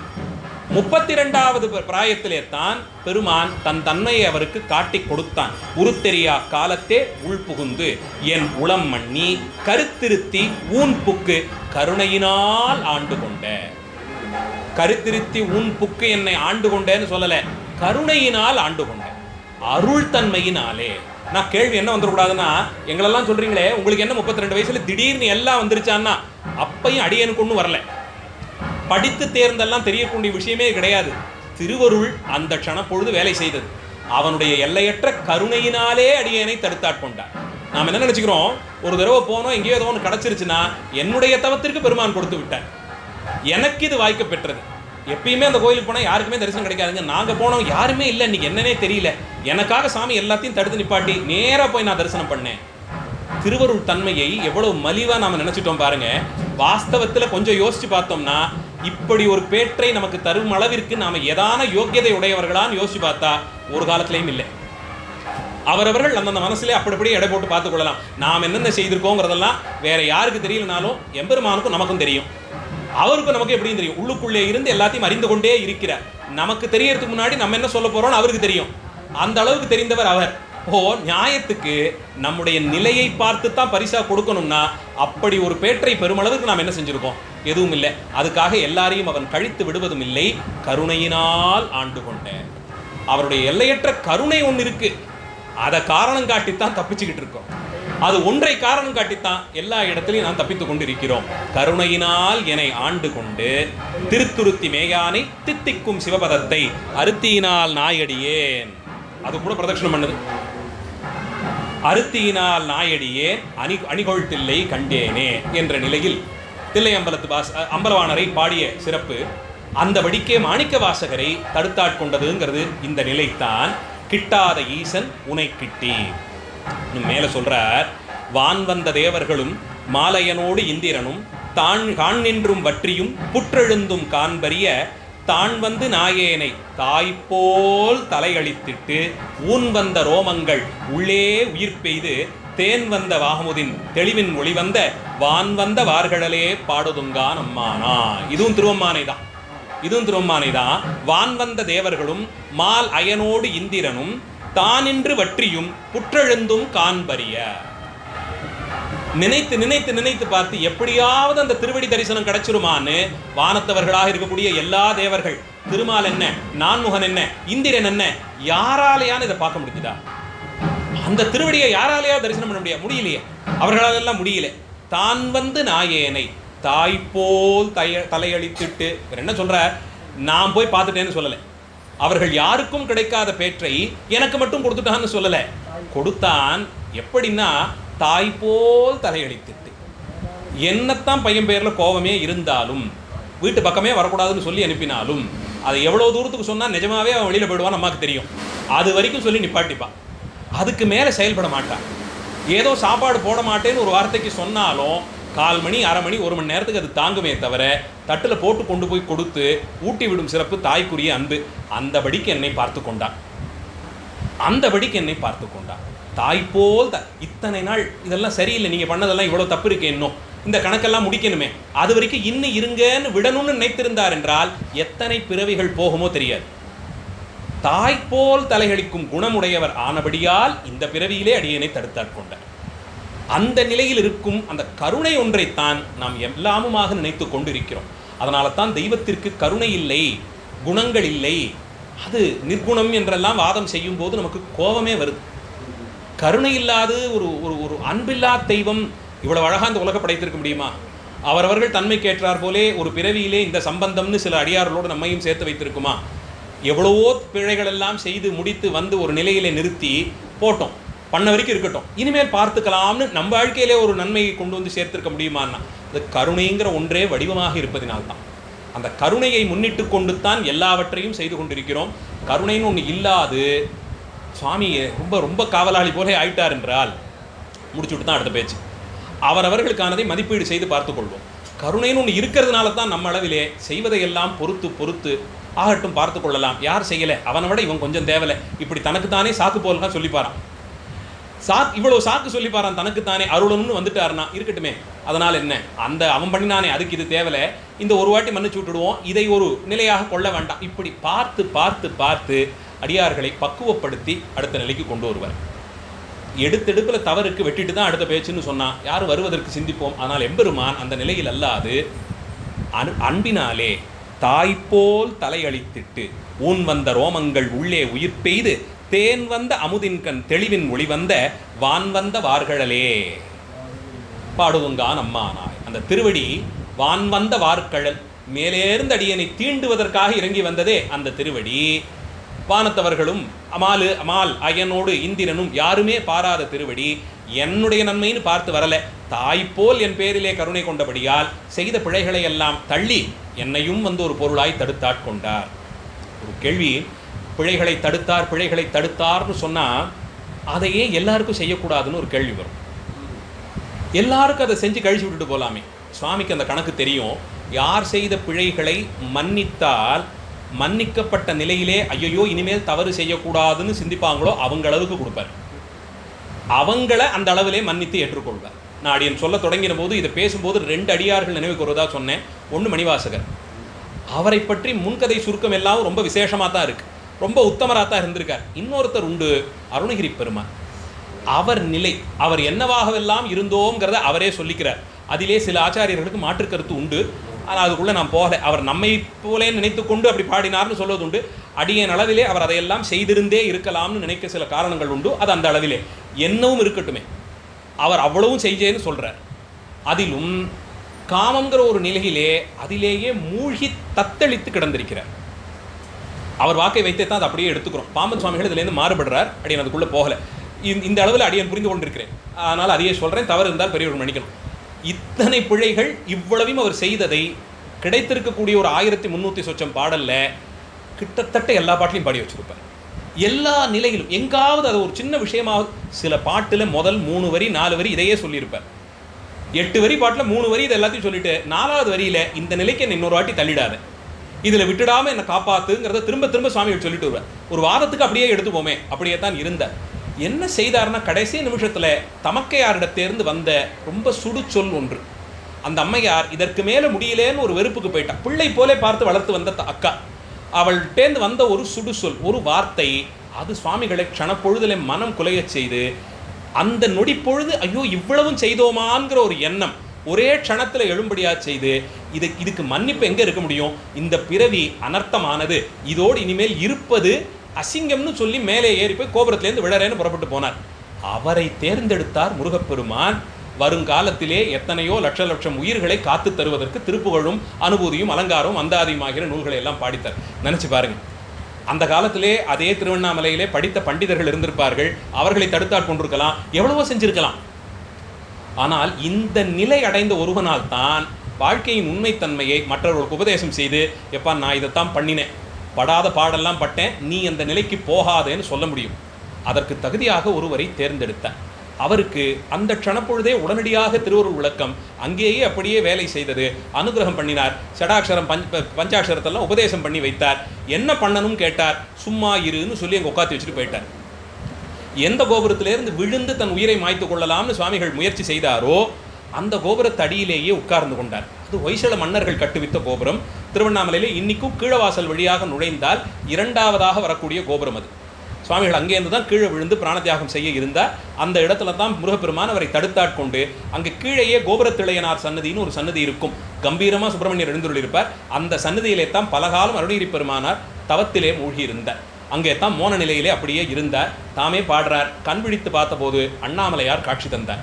32வது பிராயத்திலே தான் பெருமான் தன் தன்மையை அவருக்கு காட்டி கொடுத்தான். உருத்தெரியா காலத்தே உள்புகுந்து என் உளம் மண்ணி கருத்திருத்தி ஊன்புக்கு கருணையினால் ஆண்டு கொண்ட. கருத்திருத்தி ஊன்புக்கு என்னை ஆண்டு கொண்டேன்னு சொல்லலை, கருணையினால் ஆண்டு கொண்ட, அருள் தன்மையினாலே. நான் கேள்வி என்ன வந்துடக்கூடாதுன்னா, எங்களெல்லாம் சொல்றீங்களே உங்களுக்கு என்ன 32 வயசுல திடீர்னு எல்லாம் வந்துருச்சான்னா, அப்பையும் அடியனுக்கு ஒன்றும் வரல. படித்து தேர்ந்தெல்லாம் தெரியக்கூடிய விஷயமே கிடையாது. திருவருள் அந்த க்ஷண பொழுது வேலை செய்தது. அவனுடைய எல்லையற்ற கருணையினாலே அடியனை தடுத்தாட்கொண்டார். நாம் என்ன நினைச்சுக்கிறோம், ஒரு தடவை போனோம் எங்கேயோ ஏதோ ஒன்று கிடச்சிருச்சுன்னா என்னுடைய தவத்திற்கு பெருமான் கொடுத்து விட்டார், எனக்கு இது வாய்க்க பெற்றது. எப்பயுமே அந்த கோயிலுக்கு போனால் யாருக்குமே தரிசனம் கிடைக்காதுங்க. நாங்கள் போனோம் யாருமே இல்லை, இன்னைக்கு என்னன்னே தெரியல, எனக்காக சாமி எல்லாத்தையும் தடுத்து நிப்பாட்டி நேராக போய் நான் தரிசனம் பண்ணேன். திருவருள் தன்மையை எவ்வளவு மலிவாக நாம் நினச்சிட்டோம் பாருங்க. வாஸ்தவத்தில் கொஞ்சம் யோசிச்சு பார்த்தோம்னா, இப்படி ஒரு பேற்றை நமக்கு தரும் அளவிற்கு நாம் ஏதான யோக்கியதை உடையவர்களான்னு யோசிச்சு பார்த்தா ஒரு காலத்திலையும் இல்லை. அவரவர்கள் அந்தந்த மனசுலேயே அப்படியே எடை போட்டு பார்த்து கொள்ளலாம். நாம் என்னென்ன செய்திருக்கோங்கிறதெல்லாம் வேற யாருக்கு தெரியலனாலும் எம்பெருமானுக்கும் நமக்கும் தெரியும். அவருக்கும் நமக்கு எப்படியும் தெரியும். உள்ளுக்குள்ளே இருந்து எல்லாத்தையும் அறிந்து கொண்டே இருக்கிறார். நமக்கு தெரியறதுக்கு முன்னாடி நம்ம என்ன சொல்ல போறோம்னு அவருக்கு தெரியும். அந்த அளவுக்கு தெரிந்தவர் அவர். நியாயத்துக்கு நம்முடைய நிலையை பார்த்து தான் பரிசா கொடுக்கணும்னா அப்படி ஒரு பேற்றை பெருமளவுக்கு நாம் என்ன செஞ்சிருக்கோம்? எதுவும் இல்லை. அதுக்காக எல்லாரையும் அவன் கழித்து விடுவதும் இல்லை. கருணையினால் ஆண்டு கொண்ட அவருடைய எல்லையற்ற கருணை ஒன்று இருக்கு. அதை காரணம் காட்டித்தான் தப்பிச்சுக்கிட்டு இருக்கோம். அது ஒன்றை காரணம் காட்டித்தான் எல்லா இடத்திலையும் நான் தப்பித்துக் கொண்டு இருக்கிறோம். கருணையினால் என்னை ஆண்டு கொண்டு திருத்துருத்தி மேயானை தித்திக்கும் சிவபதத்தை அருத்தியினால் நாயடியேன். அது கூட பிரதட்சணம் பண்ணுது. அருத்தியினால் நாயடியேன் அணிகொள் தில்லை கண்டேனே என்ற நிலையில் தில்லை அம்பலவாணரை பாடிய சிறப்பு அந்த வடிக்கே மாணிக்க வாசகரை தடுத்தாட்கொண்டதுங்கிறது இந்த நிலைத்தான். கிட்டாத ஈசன் உனை கிட்டி. மேல சொல்றார், வான் வந்த தேவர்களும் மாலையனோடு இந்திரனும் தான் காண் நின்றும் வற்றியும் புற்றெழுந்தும் காண்பறிய தான் வந்து நாயேனை தாய்போல் தலையளித்திட்டு ஊன் வந்த ரோமங்கள் உள்ளே உயிர் பெய்து தேன் வந்த வாகமுதின் தெளிவின் ஒளி வந்த வான் வந்த வார்கடலே பாடுதுங்கான் அம்மானா. இதுவும் திருவம்மானை தான். வான் வந்த தேவர்களும் மால் அயனோடு இந்திரனும் தானின்று வற்றியும் புற்றெழுந்தும் காண்பறிய. நினைத்து நினைத்து நினைத்து பார்த்து எப்படியாவது அந்த திருவடி தரிசனம் கிடைச்சிருமான்னு வானத்தவர்களாக இருக்கக்கூடிய எல்லா தேவர்கள், திருமால் என்ன, நான்முகன் என்ன, இந்திரன் என்ன, யாராலையான இதை பார்க்க முடியுதா? அந்த திருவடியை யாராலையா தரிசனம் பண்ண முடியலையே. அவர்களாலெல்லாம் முடியல. தான் வந்து நாயேனை தாய்போல் தலையளித்துட்டு என்ன சொல்ற, நான் போய் பார்த்துட்டேன்னு சொல்லலை. அவர்கள் யாருக்கும் கிடைக்காத பேற்றை எனக்கு மட்டும் கொடுத்துட்டான்னு சொல்லலை. கொடுத்தான் எப்படின்னா தாய்போல் தலையளித்துட்டு. என்னத்தான் பையன் பேரில் கோபமே இருந்தாலும், வீட்டு பக்கமே வரக்கூடாதுன்னு சொல்லி அனுப்பினாலும், அதை எவ்வளோ தூரத்துக்கு சொன்னால் நிஜமாவே அவன் வெளியில் போயிடுவான்னு அம்மாவுக்கு தெரியும். அது வரைக்கும் சொல்லி நிப்பாட்டிப்பான். அதுக்கு மேலே செயல்பட மாட்டான். ஏதோ சாப்பாடு போட மாட்டேன்னு ஒரு வார்த்தைக்கு சொன்னாலும் 1/4 மணி 1/2 மணி 1 மணி நேரத்துக்கு அது தாங்குமே தவிர தட்டில் போட்டு கொண்டு போய் கொடுத்து ஊட்டி விடும் சிறப்பு தாய்க்குரிய அன்பு. அந்தபடிக்கு என்னை பார்த்து கொண்டான். அந்தபடிக்கு என்னை பார்த்து கொண்டான். தாய்போல் இத்தனை நாள் இதெல்லாம் சரியில்லை, நீங்கள் பண்ணதெல்லாம் இவ்வளோ தப்பு இருக்கு, இன்னும் இந்த கணக்கெல்லாம் முடிக்கணுமே, அது வரைக்கும் இன்னும் இருங்கன்னு விடணும்னு நினைத்திருந்தார் என்றால் எத்தனை பிறவிகள் போகுமோ தெரியாது. தாய்போல் தலைகளிக்கும் குணமுடையவர் ஆனபடியால் இந்த பிறவியிலே அடியனை தடுத்தாட்கொண்டார். அந்த நிலையில் இருக்கும் அந்த கருணை ஒன்றைத்தான் நாம் எல்லாமுமாக நினைத்து கொண்டிருக்கிறோம். அதனால தான் தெய்வத்திற்கு கருணை இல்லை, குணங்கள் இல்லை, அது நிர்குணம் என்றெல்லாம் வாதம் செய்யும் போது நமக்கு கோபமே வருது. கருணை இல்லாது ஒரு அன்பில்லா தெய்வம் இவ்வளவு அழகாக இந்த உலக படைத்திருக்க முடியுமா? அவரவர்கள் தன்மைக்கு ஏற்றார் போலே ஒரு பிறவியிலே இந்த சம்பந்தம்னு சில அடியார்களோடு நம்மையும் சேர்த்து வைத்திருக்குமா? எவ்வளவோ பிழைகள் எல்லாம் செய்து முடித்து வந்து ஒரு நிலையிலே நிறுத்தி போட்டோம், பண்ண வரைக்கும் இருக்கட்டும், இனிமேல் பார்த்துக்கலாம்னு நம்ம வாழ்க்கையிலே ஒரு நன்மையை கொண்டு வந்து சேர்த்திருக்க முடியுமான்னா அது கருணைங்கிற ஒன்றே வடிவமாக இருப்பதினால்தான். அந்த கருணையை முன்னிட்டு கொண்டு தான் எல்லாவற்றையும் செய்து கொண்டிருக்கிறோம். கருணைன்னு ஒன்று இல்லாது சுவாமி ரொம்ப ரொம்ப காவலாளி போலே ஆயிட்டார் என்றால் முடிச்சுட்டு தான் அடுத்த பேச்சு. அவரவர்களுக்கானதை மதிப்பீடு செய்து பார்த்து கொள்வோம். கருணைன்னு ஒன்று இருக்கிறதுனால தான் நம்ம அளவிலே செய்வதையெல்லாம் பொறுத்து பொறுத்து ஆகட்டும் பார்த்து கொள்ளலாம், யார் செய்யலை அவனை விட இவன் கொஞ்சம் தேவலை, இப்படி தனக்குத்தானே சாக்கு போலாம் சொல்லிப்பாரான். இவ்வளவு சாக்கு சொல்லிப்பாரான் தனக்குத்தானே. அருளணும்னு வந்துட்டாருன்னா இருக்கட்டுமே, அதனால் என்ன, அந்த அவன் பண்ணினானே அதுக்கு இது தேவலை, இந்த ஒரு வாட்டி மன்னிச்சு விட்டுடுவோம், இதை ஒரு நிலையாக கொள்ள வேண்டாம். இப்படி பார்த்து பார்த்து பார்த்து அடியார்களை பக்குவப்படுத்தி அடுத்த நிலைக்கு கொண்டு வருவார். எடுத்தெடுப்பில் தவறுக்கு வெட்டிட்டு தான் அடுத்த பேச்சுன்னு சொன்னால் யாரும் வருவதற்கு சிந்திப்போம். ஆனால் எம்பெருமான் அந்த நிலையில் அல்லாது அன்பினாலே தாய்போல் தலையளித்திட்டு ஊன் வந்த ரோமங்கள் உள்ளே உயிர் பெய்து தேன் வந்த அமுதின்கண் தெளிவின் ஒளி வந்த வான் வந்த வார்களே பாடுவங்கான் அம்மானாய். அந்த திருவடி வான் வந்த வார்கழல், மேலேர்ந்த அடியனை தீண்டுவதற்காக இறங்கி வந்ததே அந்த திருவடி. வானத்தவர்களும் அமால் அயனோடு இந்திரனும் யாருமே பாராத திருவடி. என்னுடைய நன்மைன்னு பார்த்து வரல, தாய்போல் என் பேரிலே கருணை கொண்டபடியால் செய்த பிழைகளை எல்லாம் தள்ளி என்னையும் வந்து ஒரு பொருளாய் தடுத்தாட்கொண்டார். ஒரு கேள்வி, பிழைகளை தடுத்தார்னு சொன்னால் அதையே எல்லாருக்கும் செய்யக்கூடாதுன்னு ஒரு கேள்வி வரும். எல்லாருக்கும் அதை செஞ்சு கழிச்சு விட்டுட்டு போகலாமே. சுவாமிக்கு அந்த கணக்கு தெரியும். யார் செய்த பிழைகளை மன்னித்தால் மன்னிக்கப்பட்ட நிலையிலே ஐயோ இனிமேல் தவறு செய்யக்கூடாதுன்னு சிந்திப்பாங்களோ அவங்க அளவுக்கு கொடுப்பார். அவங்கள அந்த அளவிலே மன்னித்து ஏற்றுக்கொள்வார். நான் அடியன் சொல்ல தொடங்கின போது இதை பேசும்போது 2 அடியார்கள் நினைவுக்கு வருவதாக சொன்னேன். ஒன்று மணிவாசகர், அவரை பற்றி முன்கதை சுருக்கம் எல்லாம் ரொம்ப விசேஷமாக தான் இருக்குது, ரொம்ப உத்தமராக தான் இருந்திருக்கார். இன்னொருத்தர் உண்டு, அருணகிரி பெருமான். அவர் நிலை, அவர் என்னவாகவெல்லாம் இருந்தோங்கிறத அவரே சொல்லிக்கிறார். அதிலே சில ஆச்சாரியர்களுக்கு மாற்றுக்கருத்து உண்டு, ஆனால் அதுக்குள்ளே நான் போகலை. அவர் நம்மை போலே நினைத்து கொண்டு அப்படி பாடினார்னு சொல்வது உண்டு. அடியன் அளவிலே அவர் அதையெல்லாம் செய்திருந்தே இருக்கலாம்னு நினைக்க சில காரணங்கள் உண்டு. அது அந்த அளவிலே என்னவும் இருக்கட்டுமே, அவர் அவ்வளவும் செய்தேன்னு சொல்கிறார். அதிலும் காமங்கிற ஒரு நிலையிலே அதிலேயே மூழ்கி தத்தளித்து கிடந்திருக்கிறார். அவர் வாக்கை வைத்தே தான் அதை அப்படியே எடுத்துக்கிறோம். பாம்பன் சுவாமிகள் இதுலேருந்து மாறுபடுறார். அடியன் அதுக்குள்ளே போகலை. இந்த அளவில் அடியன் புரிந்து கொண்டிருக்கிறேன், அதனால் அதையே சொல்கிறேன். தவறு இருந்தால் பெரியவர் மன்னிக்கணும். இத்தனை பிழைகள் இவ்வளவையும் அவர் செய்ததை கிடைத்திருக்கக்கூடிய ஒரு 1300 சொச்சம் பாடல்ல கிட்டத்தட்ட எல்லா பாட்டிலையும் பாடி வச்சிருப்பார். எல்லா நிலையிலும் எங்காவது அது ஒரு சின்ன விஷயமாவது, சில பாட்டில் முதல் 3 வரி 4 வரி இதையே சொல்லியிருப்பார். 8 வரி பாட்டில் 3 வரி இது எல்லாத்தையும் சொல்லிட்டு 4வது வரியில் இந்த நிலைக்கு என்னை இன்னொரு வாட்டி தள்ளிடாத, இதில் விட்டுடாமல் என்னை காப்பாற்றுங்கிறத திரும்ப திரும்ப சுவாமிகள் சொல்லிட்டு வருவார். ஒரு வாதத்துக்கு அப்படியே எடுத்துப்போமே, அப்படியே தான் இருந்தார். என்ன செய்தார்னா கடைசி நிமிஷத்தில் தமக்கையாரிடத்தேர்ந்து வந்த ரொம்ப சுடு சொல் ஒன்று. அந்த அம்மையார் இதற்கு மேலே முடியலேன்னு ஒரு வெறுப்புக்கு போயிட்டா. பிள்ளை போலே பார்த்து வளர்த்து வந்த அக்கா, அவள்கிட்டேருந்து வந்த ஒரு சுடு சொல், ஒரு வார்த்தை, அது சுவாமிகளை க்ஷணப்பொழுதில் மனம் குலையச் செய்து அந்த நொடி பொழுது ஐயோ இவ்வளவும் செய்தோமாங்கிற ஒரு எண்ணம் ஒரே க்ஷணத்தில் எழும்படியா செய்து இதுக்கு மன்னிப்பு எங்கே இருக்க முடியும், இந்த பிறவி அனர்த்தமானது, இதோடு இனிமேல் இருப்பது அசிங்கம்னு சொல்லி மேலே ஏறி போய் கோபுரத்திலேருந்து விழறேன்னு புறப்பட்டு போனார். அவரை தேர்ந்தெடுத்தார் முருகப்பெருமான். வருங்காலத்திலே எத்தனையோ லட்சம் உயிர்களை காத்து தருவதற்கு திருப்புகழும் அனுபூதியும் அலங்காரமும் அந்தாதியுமாகிற நூல்களை எல்லாம் பாடித்தார். நினச்சி பாருங்கள், அந்த காலத்திலே அதே திருவண்ணாமலையிலே படித்த பண்டிதர்கள் இருந்திருப்பார்கள், அவர்களை தடுத்தாற் கொண்டிருக்கலாம், எவ்வளவோ செஞ்சிருக்கலாம். ஆனால் இந்த நிலை அடைந்த ஒருவனால் தான் வாழ்க்கையின் உண்மைத்தன்மையை மற்றவர்களுக்கு உபதேசம் செய்து, எப்பா நான் இதைத்தான் பண்ணினேன், படாத பாடெல்லாம் பட்டேன், நீ அந்த நிலைக்கு போகாதேன்னு சொல்ல முடியும். அதற்கு தகுதியாக ஒருவரை தேர்ந்தெடுத்தார். அவருக்கு அந்த க்ஷணப்பொழுதே உடனடியாக திருவருள் விளக்கம் அங்கேயே அப்படியே வேலை செய்தது. அனுகிரகம் பண்ணினார். ஷடாட்சரம் பஞ்சாட்சரத்தெல்லாம் உபதேசம் பண்ணி வைத்தார். என்ன பண்ணணும் கேட்டார். சும்மா இருன்னு சொல்லி அங்கே உட்காந்து வச்சுட்டு போயிட்டார். எந்த கோபுரத்திலேருந்து விழுந்து தன் உயிரை மாய்த்து கொள்ளலாம்னு சுவாமிகள் முயற்சி செய்தாரோ அந்த கோபுரத்து அடியிலேயே உட்கார்ந்து கொண்டார். அது ஹொய்சள மன்னர்கள் கட்டுவித்த கோபுரம். திருவண்ணாமலையில் இன்னைக்கும் கீழவாசல் வழியாக நுழைந்தால் இரண்டாவதாக வரக்கூடிய கோபுரம் அது. சுவாமிகள் அங்கேருந்து தான் கீழே விழுந்து பிராணத்தியாகம் செய்ய இருந்தார். அந்த இடத்துல தான் முருகப்பெருமான் அவரை தடுத்தாட்கொண்டு அங்கே கீழேயே கோபுரத்திளையனார் சன்னதின்னு ஒரு சன்னதி இருக்கும். கம்பீரமாக சுப்பிரமணியர் எழுந்துள்ளிருப்பார். அந்த சன்னதியிலே தான் பலகாலம் அருணகிரி பெருமானார் தவத்திலே மூழ்கி இருந்தார். அங்கே தான் மோன நிலையிலே அப்படியே இருந்தார். தாமே பாடுறார். கண் விழித்து பார்த்தபோது அண்ணாமலையார் காட்சி தந்தார்.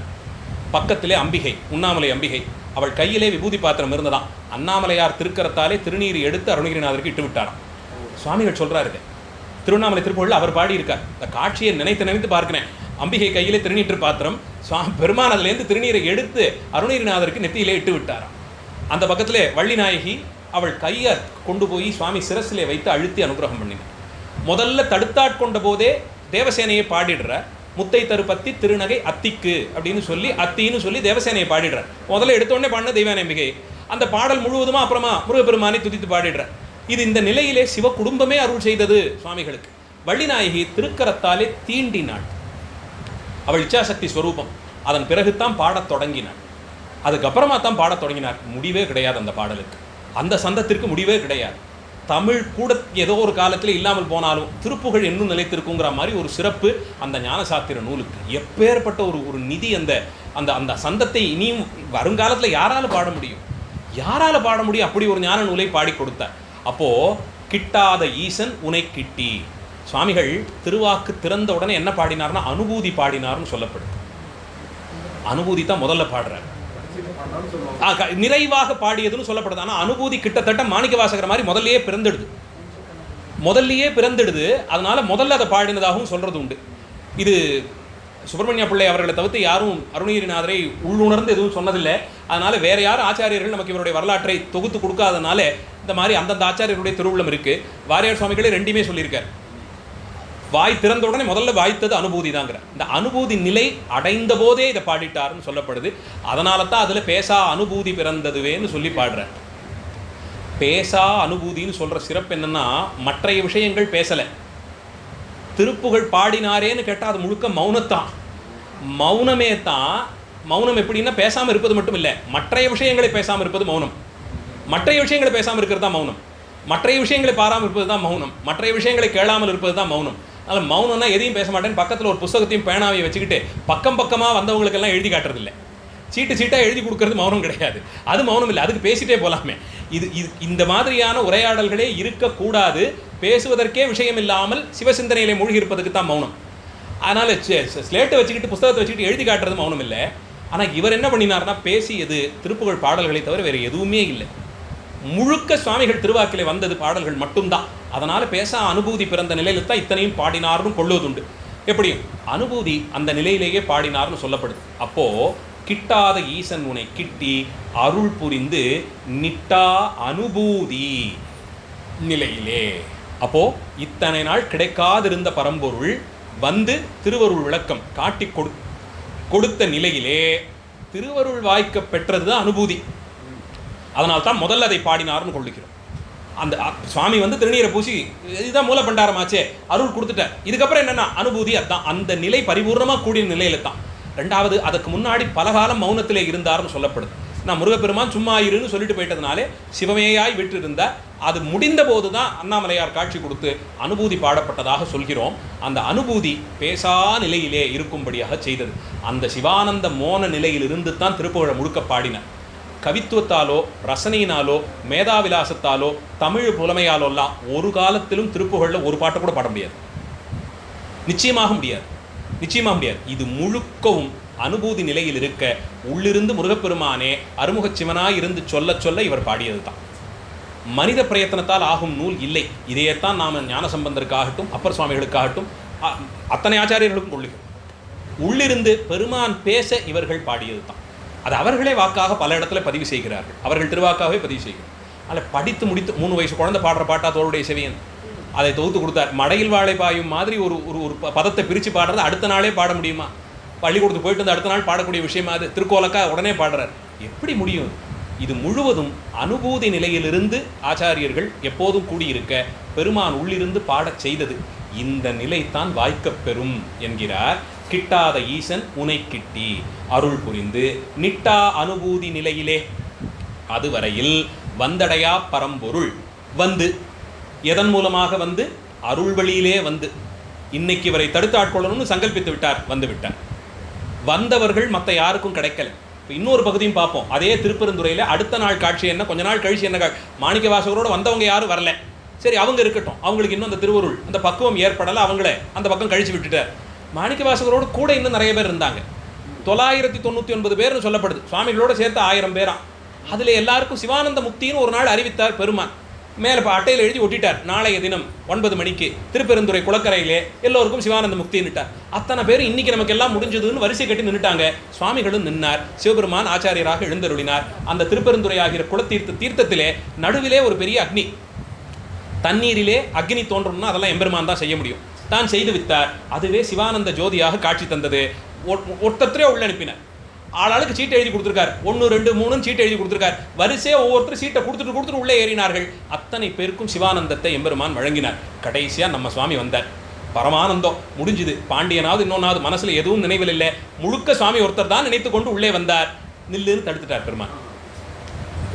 பக்கத்திலே அம்பிகை, உண்ணாமலை அம்பிகை, அவள் கையிலே விபூதி பாத்திரம் இருந்ததாம். அண்ணாமலையார் திருக்கரத்தாலே திருநீர் எடுத்து அருணகிரிநாதருக்கு இட்டு விட்டாராம். சுவாமிகள் சொல்றாரு, திருவண்ணாமலை திருப்புகழில் அவர் பாடியிருக்கார். இந்த காட்சியை நினைத்து பார்க்கிறேன். அம்பிகை கையிலே திருநீற்று பாத்திரம், பெருமான் அதிலேருந்து திருநீரை எடுத்து அருணகிரிநாதருக்கு நெத்தியிலே இட்டு விட்டாராம். அந்த பக்கத்திலே வள்ளி நாயகி அவள் கையை கொண்டு போய் சுவாமி சிரசிலே வைத்து அழுத்தி அனுகிரகம் பண்ணினார். முதல்ல தடுத்தாட்கொண்ட போதே தேவசேனையை பாடிடுற, முத்தை தருப்பத்தி திருநகை அத்திக்கு அப்படின்னு சொல்லி அத்தின்னு சொல்லி தேவசேனையை பாடிடுறார். முதல்ல எடுத்தோடனே பாடின தெய்வானம்பிகை. அந்த பாடல் முழுவதுமா அப்புறமா முருகப்பெருமானை துதித்து பாடிடுறார். இது இந்த நிலையிலே சிவ குடும்பமே அருள் செய்தது சுவாமிகளுக்கு. வள்ளிநாயகி திருக்கரத்தாலே தீண்டினாள். அவள் இச்சாசக்தி ஸ்வரூபம். அதன் பிறகுத்தான் பாடத் தொடங்கினாள். அதுக்கப்புறமா தான் பாடத் தொடங்கினார். முடிவே கிடையாது அந்த பாடலுக்கு, அந்த சந்தத்திற்கு முடிவே கிடையாது. தமிழ் கூட ஏதோ ஒரு காலத்தில் இல்லாமல் போனாலும் திருப்புகழ் இன்னும் நிலைத்திருக்குங்கிற மாதிரி ஒரு சிறப்பு அந்த ஞானசாத்திர நூலுக்கு. எப்பேற்பட்ட ஒரு நிதி அந்த அந்த அந்த சந்தத்தை இனியும் வருங்காலத்தில் யாரால பாட முடியும்? யாரால பாட முடியும்? அப்படி ஒரு ஞான நூலை பாடி கொடுத்தார். அப்போ கிட்டாத ஈசன் உனை கிட்டி. சுவாமிகள் திருவாக்கு திறந்த உடனே என்ன பாடினார்னா அனுபூதி பாடினார்னு சொல்லப்படுது. அனுபூதி தான் முதல்ல பாடுறார். நிறைவாக பாடியதுன்னு சொல்லப்படுது. ஆனால் அனுபூதி கிட்டத்தட்ட மாணிக்க வாசகர் மாதிரி முதல்லையே பிறந்துடுது. அதனால முதல்ல அதை பாடினதாகவும் சொல்றது உண்டு. இது சுப்பிரமணிய பிள்ளை அவர்களை தவிர்த்து யாரும் அருணகிரிநாதரை உள்ளுணர்ந்து எதுவும் சொன்னதில்லை. அதனால வேற யாரும் ஆச்சாரியர்கள் நமக்கு இவருடைய வரலாற்றை தொகுத்து கொடுக்காதனால இந்த மாதிரி அந்தந்த ஆச்சாரியர்களுடைய திருவுள்ளம் இருக்கு. வாரியார் சுவாமிகளே ரெண்டுமே சொல்லியிருக்கார். வாய் திறந்த உடனே முதல்ல வாய்த்தது அனுபூதி தாங்கிற. இந்த அனுபூதி நிலை அடைந்த போதே இதை பாடிட்டாருன்னு சொல்லப்படுது. அதனால தான் அதில் பேசா அனுபூதி பிறந்ததுவேன்னு சொல்லி பாடுற. பேசா அனுபூதின்னு சொல்ற சிறப்பு என்னன்னா, மற்றைய விஷயங்கள் பேசலை, திருப்புகழ் பாடினாரேன்னு கேட்டால் அது முழுக்க மௌனத்தான். மௌனமே தான். மௌனம் எப்படின்னா பேசாமல் இருப்பது மட்டும் இல்லை, மற்றைய விஷயங்களை பேசாமல் இருப்பது மௌனம். மற்றைய விஷயங்களை பேசாமல் இருக்கிறது தான் மௌனம். மற்றைய விஷயங்களை பாராமல் இருப்பது தான் மௌனம். மற்றைய விஷயங்களை கேளாமல் இருப்பது தான் மௌனம். அதனால் மௌனம்னா எதையும் பேச மாட்டேன்னு பக்கத்தில் ஒரு புஸ்தகத்தையும் பேனாவையும் வச்சுக்கிட்டு பக்கமாக வந்தவங்களுக்கெல்லாம் எழுதி காட்டுறதில்லை. சீட்டாக எழுதி கொடுக்கறது மௌனம் கிடையாது. அது மௌனம் இல்லை, அதுக்கு பேசிட்டே போகலாமே. இது இந்த மாதிரியான உரையாடல்களே இருக்கக்கூடாது. பேசுவதற்கே விஷயம் இல்லாமல் சிவசிந்தனையிலே மூழ்கி இருப்பதுக்கு தான் மௌனம். அதனால் ஸ்லேட்டை வச்சுக்கிட்டு புஸ்தகத்தை வச்சுக்கிட்டு எழுதி காட்டுறது மௌனம் இல்லை. ஆனால் இவர் என்ன பண்ணினார்னா, பேசியது திருப்புகழ் பாடல்களை தவிர வேறு எதுவுமே இல்லை. முழுக்க சுவாமிகள் திருவாக்கிலே வந்தது பாடல்கள் மட்டும்தான். அதனால் பேசா அனுபூதி பிறந்த நிலையில் தான் இத்தனையும் பாடினார்னு கொள்வதுண்டு. எப்படியும் அனுபூதி அந்த நிலையிலேயே பாடினார்னு சொல்லப்படுது. அப்போது கிட்டாத ஈசன் உனை கிட்டி அருள் புரிந்து நிட்டா அனுபூதி நிலையிலே. அப்போது இத்தனை நாள் கிடைக்காதிருந்த பரம்பொருள் வந்து திருவருள் விளக்கம் காட்டி கொடுத்த நிலையிலே திருவருள் வாய்க்க பெற்றது தான் அனுபூதி. அதனால்தான் முதல்ல அதை பாடினார்னு கொள்ளுகிறோம். அந்த சுவாமி வந்து திருநீரை பூசி இதுதான் மூல பண்டாரமாச்சே, அருள் கொடுத்துட்டார். இதுக்கப்புறம் என்னன்னா அனுபூதி. அதுதான் அந்த நிலை பரிபூர்ணமாக கூடிய நிலையில தான். ரெண்டாவது, அதுக்கு முன்னாடி பலகாலம் மௌனத்திலே இருந்தார்னு சொல்லப்படுது. நான் முருகப்பெருமான் சும்மா இருன்னு சொல்லிட்டு போயிட்டதுனாலே சிவமேயாய் விட்டு இருந்தார். அது முடிந்த போது தான் அண்ணாமலையார் காட்சி கொடுத்து அனுபூதி பாடப்பட்டதாக சொல்கிறோம். அந்த அனுபூதி பேசா நிலையிலே இருக்கும்படியாக செய்தது. அந்த சிவானந்த மோன நிலையிலிருந்து தான் திருப்புகழை முழுக்க பாடினார். கவித்துவத்தாலோ ரசனையினாலோ மேதாவிலாசத்தாலோ தமிழ் புலமையாலோலாம் ஒரு காலத்திலும் திருப்புகழில் ஒரு பாட்டை கூட பாட முடியாது. நிச்சயமாக முடியாது. இது முழுக்கவும் அனுபூதி நிலையில் இருக்க உள்ளிருந்து முருகப்பெருமானே அருமுகச் சிவனாய் இருந்து சொல்ல சொல்ல இவர் பாடியது தான். மனித பிரயத்தனத்தால் ஆகும் நூல் இல்லை. இதையேத்தான் நாம் ஞானசம்பந்தருக்காகட்டும் அப்பர் சுவாமிகளுக்காகட்டும் அத்தனை ஆச்சாரியர்களுக்கும் கொள்ளுகிறோம். உள்ளிருந்து பெருமான் பேச இவர்கள் பாடியது தான். அது அவர்களே வாக்காக பல இடத்துல பதிவு செய்கிறார்கள், அவர்கள் திருவாக்காகவே பதிவு செய்கிறார். அதில் படித்து முடித்து 3 வயசு குழந்தை பாடுற பாட்டா தோளுடைய செவியன் அதை தொகுத்து கொடுத்தார். மடையில் வாழை பாயும் மாதிரி ஒரு பதத்தை பிரித்து பாடுறது அடுத்த நாளே பாட முடியுமா? பள்ளிக்கூடத்துக்கு போயிட்டு வந்து அடுத்த நாள் பாடக்கூடிய விஷயமா அது? திருக்கோலக்கா உடனே பாடுறார், எப்படி முடியும்? இது முழுவதும் அனுபூதி நிலையிலிருந்து ஆச்சாரியர்கள் எப்போதும் கூடியிருக்க பெருமான் உள்ளிருந்து பாடச் செய்தது. இந்த நிலைத்தான் வாய்க்கப் பெறும் என்கிறார். கிட்டாத ஈசன் உனை கிட்டி அருள் புரிந்து நிட்டா அனுபூதி நிலையிலே அதுவரையில் வந்தடையா பரம்பொருள் வந்து எதன் மூலமாக வந்து அருள் வழியிலே வந்து இன்னைக்கு இவரை தடுத்து ஆட்கொள்ளணும்னு சங்கல்பித்து விட்டார், வந்து விட்டார். வந்தவர்கள் மற்ற யாருக்கும் கிடைக்கல. இப்போ இன்னொரு பகுதியும் பார்ப்போம். அதே திருப்பெருந்துறையில் அடுத்த நாள் காட்சி என்ன, கொஞ்ச நாள் கழிச்சு என்ன, மாணிக்க வாசகரோடு வந்தவங்க யாரும் வரல. சரி, அவங்க இருக்கட்டும், அவங்களுக்கு இன்னும் அந்த திருவருள் அந்த பக்குவம் ஏற்படலை, அவங்கள அந்த பக்கம் கழிச்சு விட்டுட்டார். மாணிக்க வாசகரோடு கூட இன்னும் நிறைய பேர் இருந்தாங்க. 999 பேர்னு சொல்லப்படுது, சுவாமிகளோட சேர்த்து 1000 பேராம். அதில் எல்லாருக்கும் சிவானந்த முக்தின்னு ஒரு நாள் அறிவித்தார் பெருமான். மேலே இப்போ அட்டையில் எழுதி ஒட்டிட்டார், நாளைய தினம் 9 மணிக்கு திருப்பெருந்துறை குளக்கரையிலே எல்லோருக்கும் சிவானந்த முக்தின்னுட்டார். அத்தனை பேர் இன்னைக்கு நமக்கு எல்லாம் முடிஞ்சதுன்னு வரிசை கட்டி நின்றுட்டாங்க. சுவாமிகளும் நின்னார். சிவபெருமான் ஆச்சாரியராக எழுந்தருளினார். அந்த திருப்பெருந்துறை ஆகிற தீர்த்தத்திலே நடுவிலே ஒரு பெரிய அக்னி, தண்ணீரிலே அக்னி தோன்றணும்னா அதெல்லாம் எம்பெருமான் தான் செய்ய முடியும், தான் செய்து வித்தார். அதுவே சிவானந்த ஜோதியாக காட்சி தந்தது. ஒருத்தரே உள்ள அனுப்பினார். ஆளாளுக்கு சீட்டை எழுதி கொடுத்துருக்கார், 1 2 3 சீட்டை எழுதி கொடுத்துருக்கார். வரிசையாக ஒவ்வொருத்தரும் சீட்டை கொடுத்துட்டு உள்ளே ஏறினார்கள். அத்தனை பேருக்கும் சிவானந்தத்தை எம்பெருமான் வழங்கினார். கடைசியாக நம்ம சுவாமி வந்தார். பரமானந்தம் முடிஞ்சுது. பாண்டியனாவது இன்னொன்னாவது மனசில் எதுவும் நினைவில் இல்லை, முழுக்க சுவாமி ஒருத்தர் தான் நினைத்து கொண்டு உள்ளே வந்தார். நில்லுன்னு தடுத்துட்டார் பெருமான்.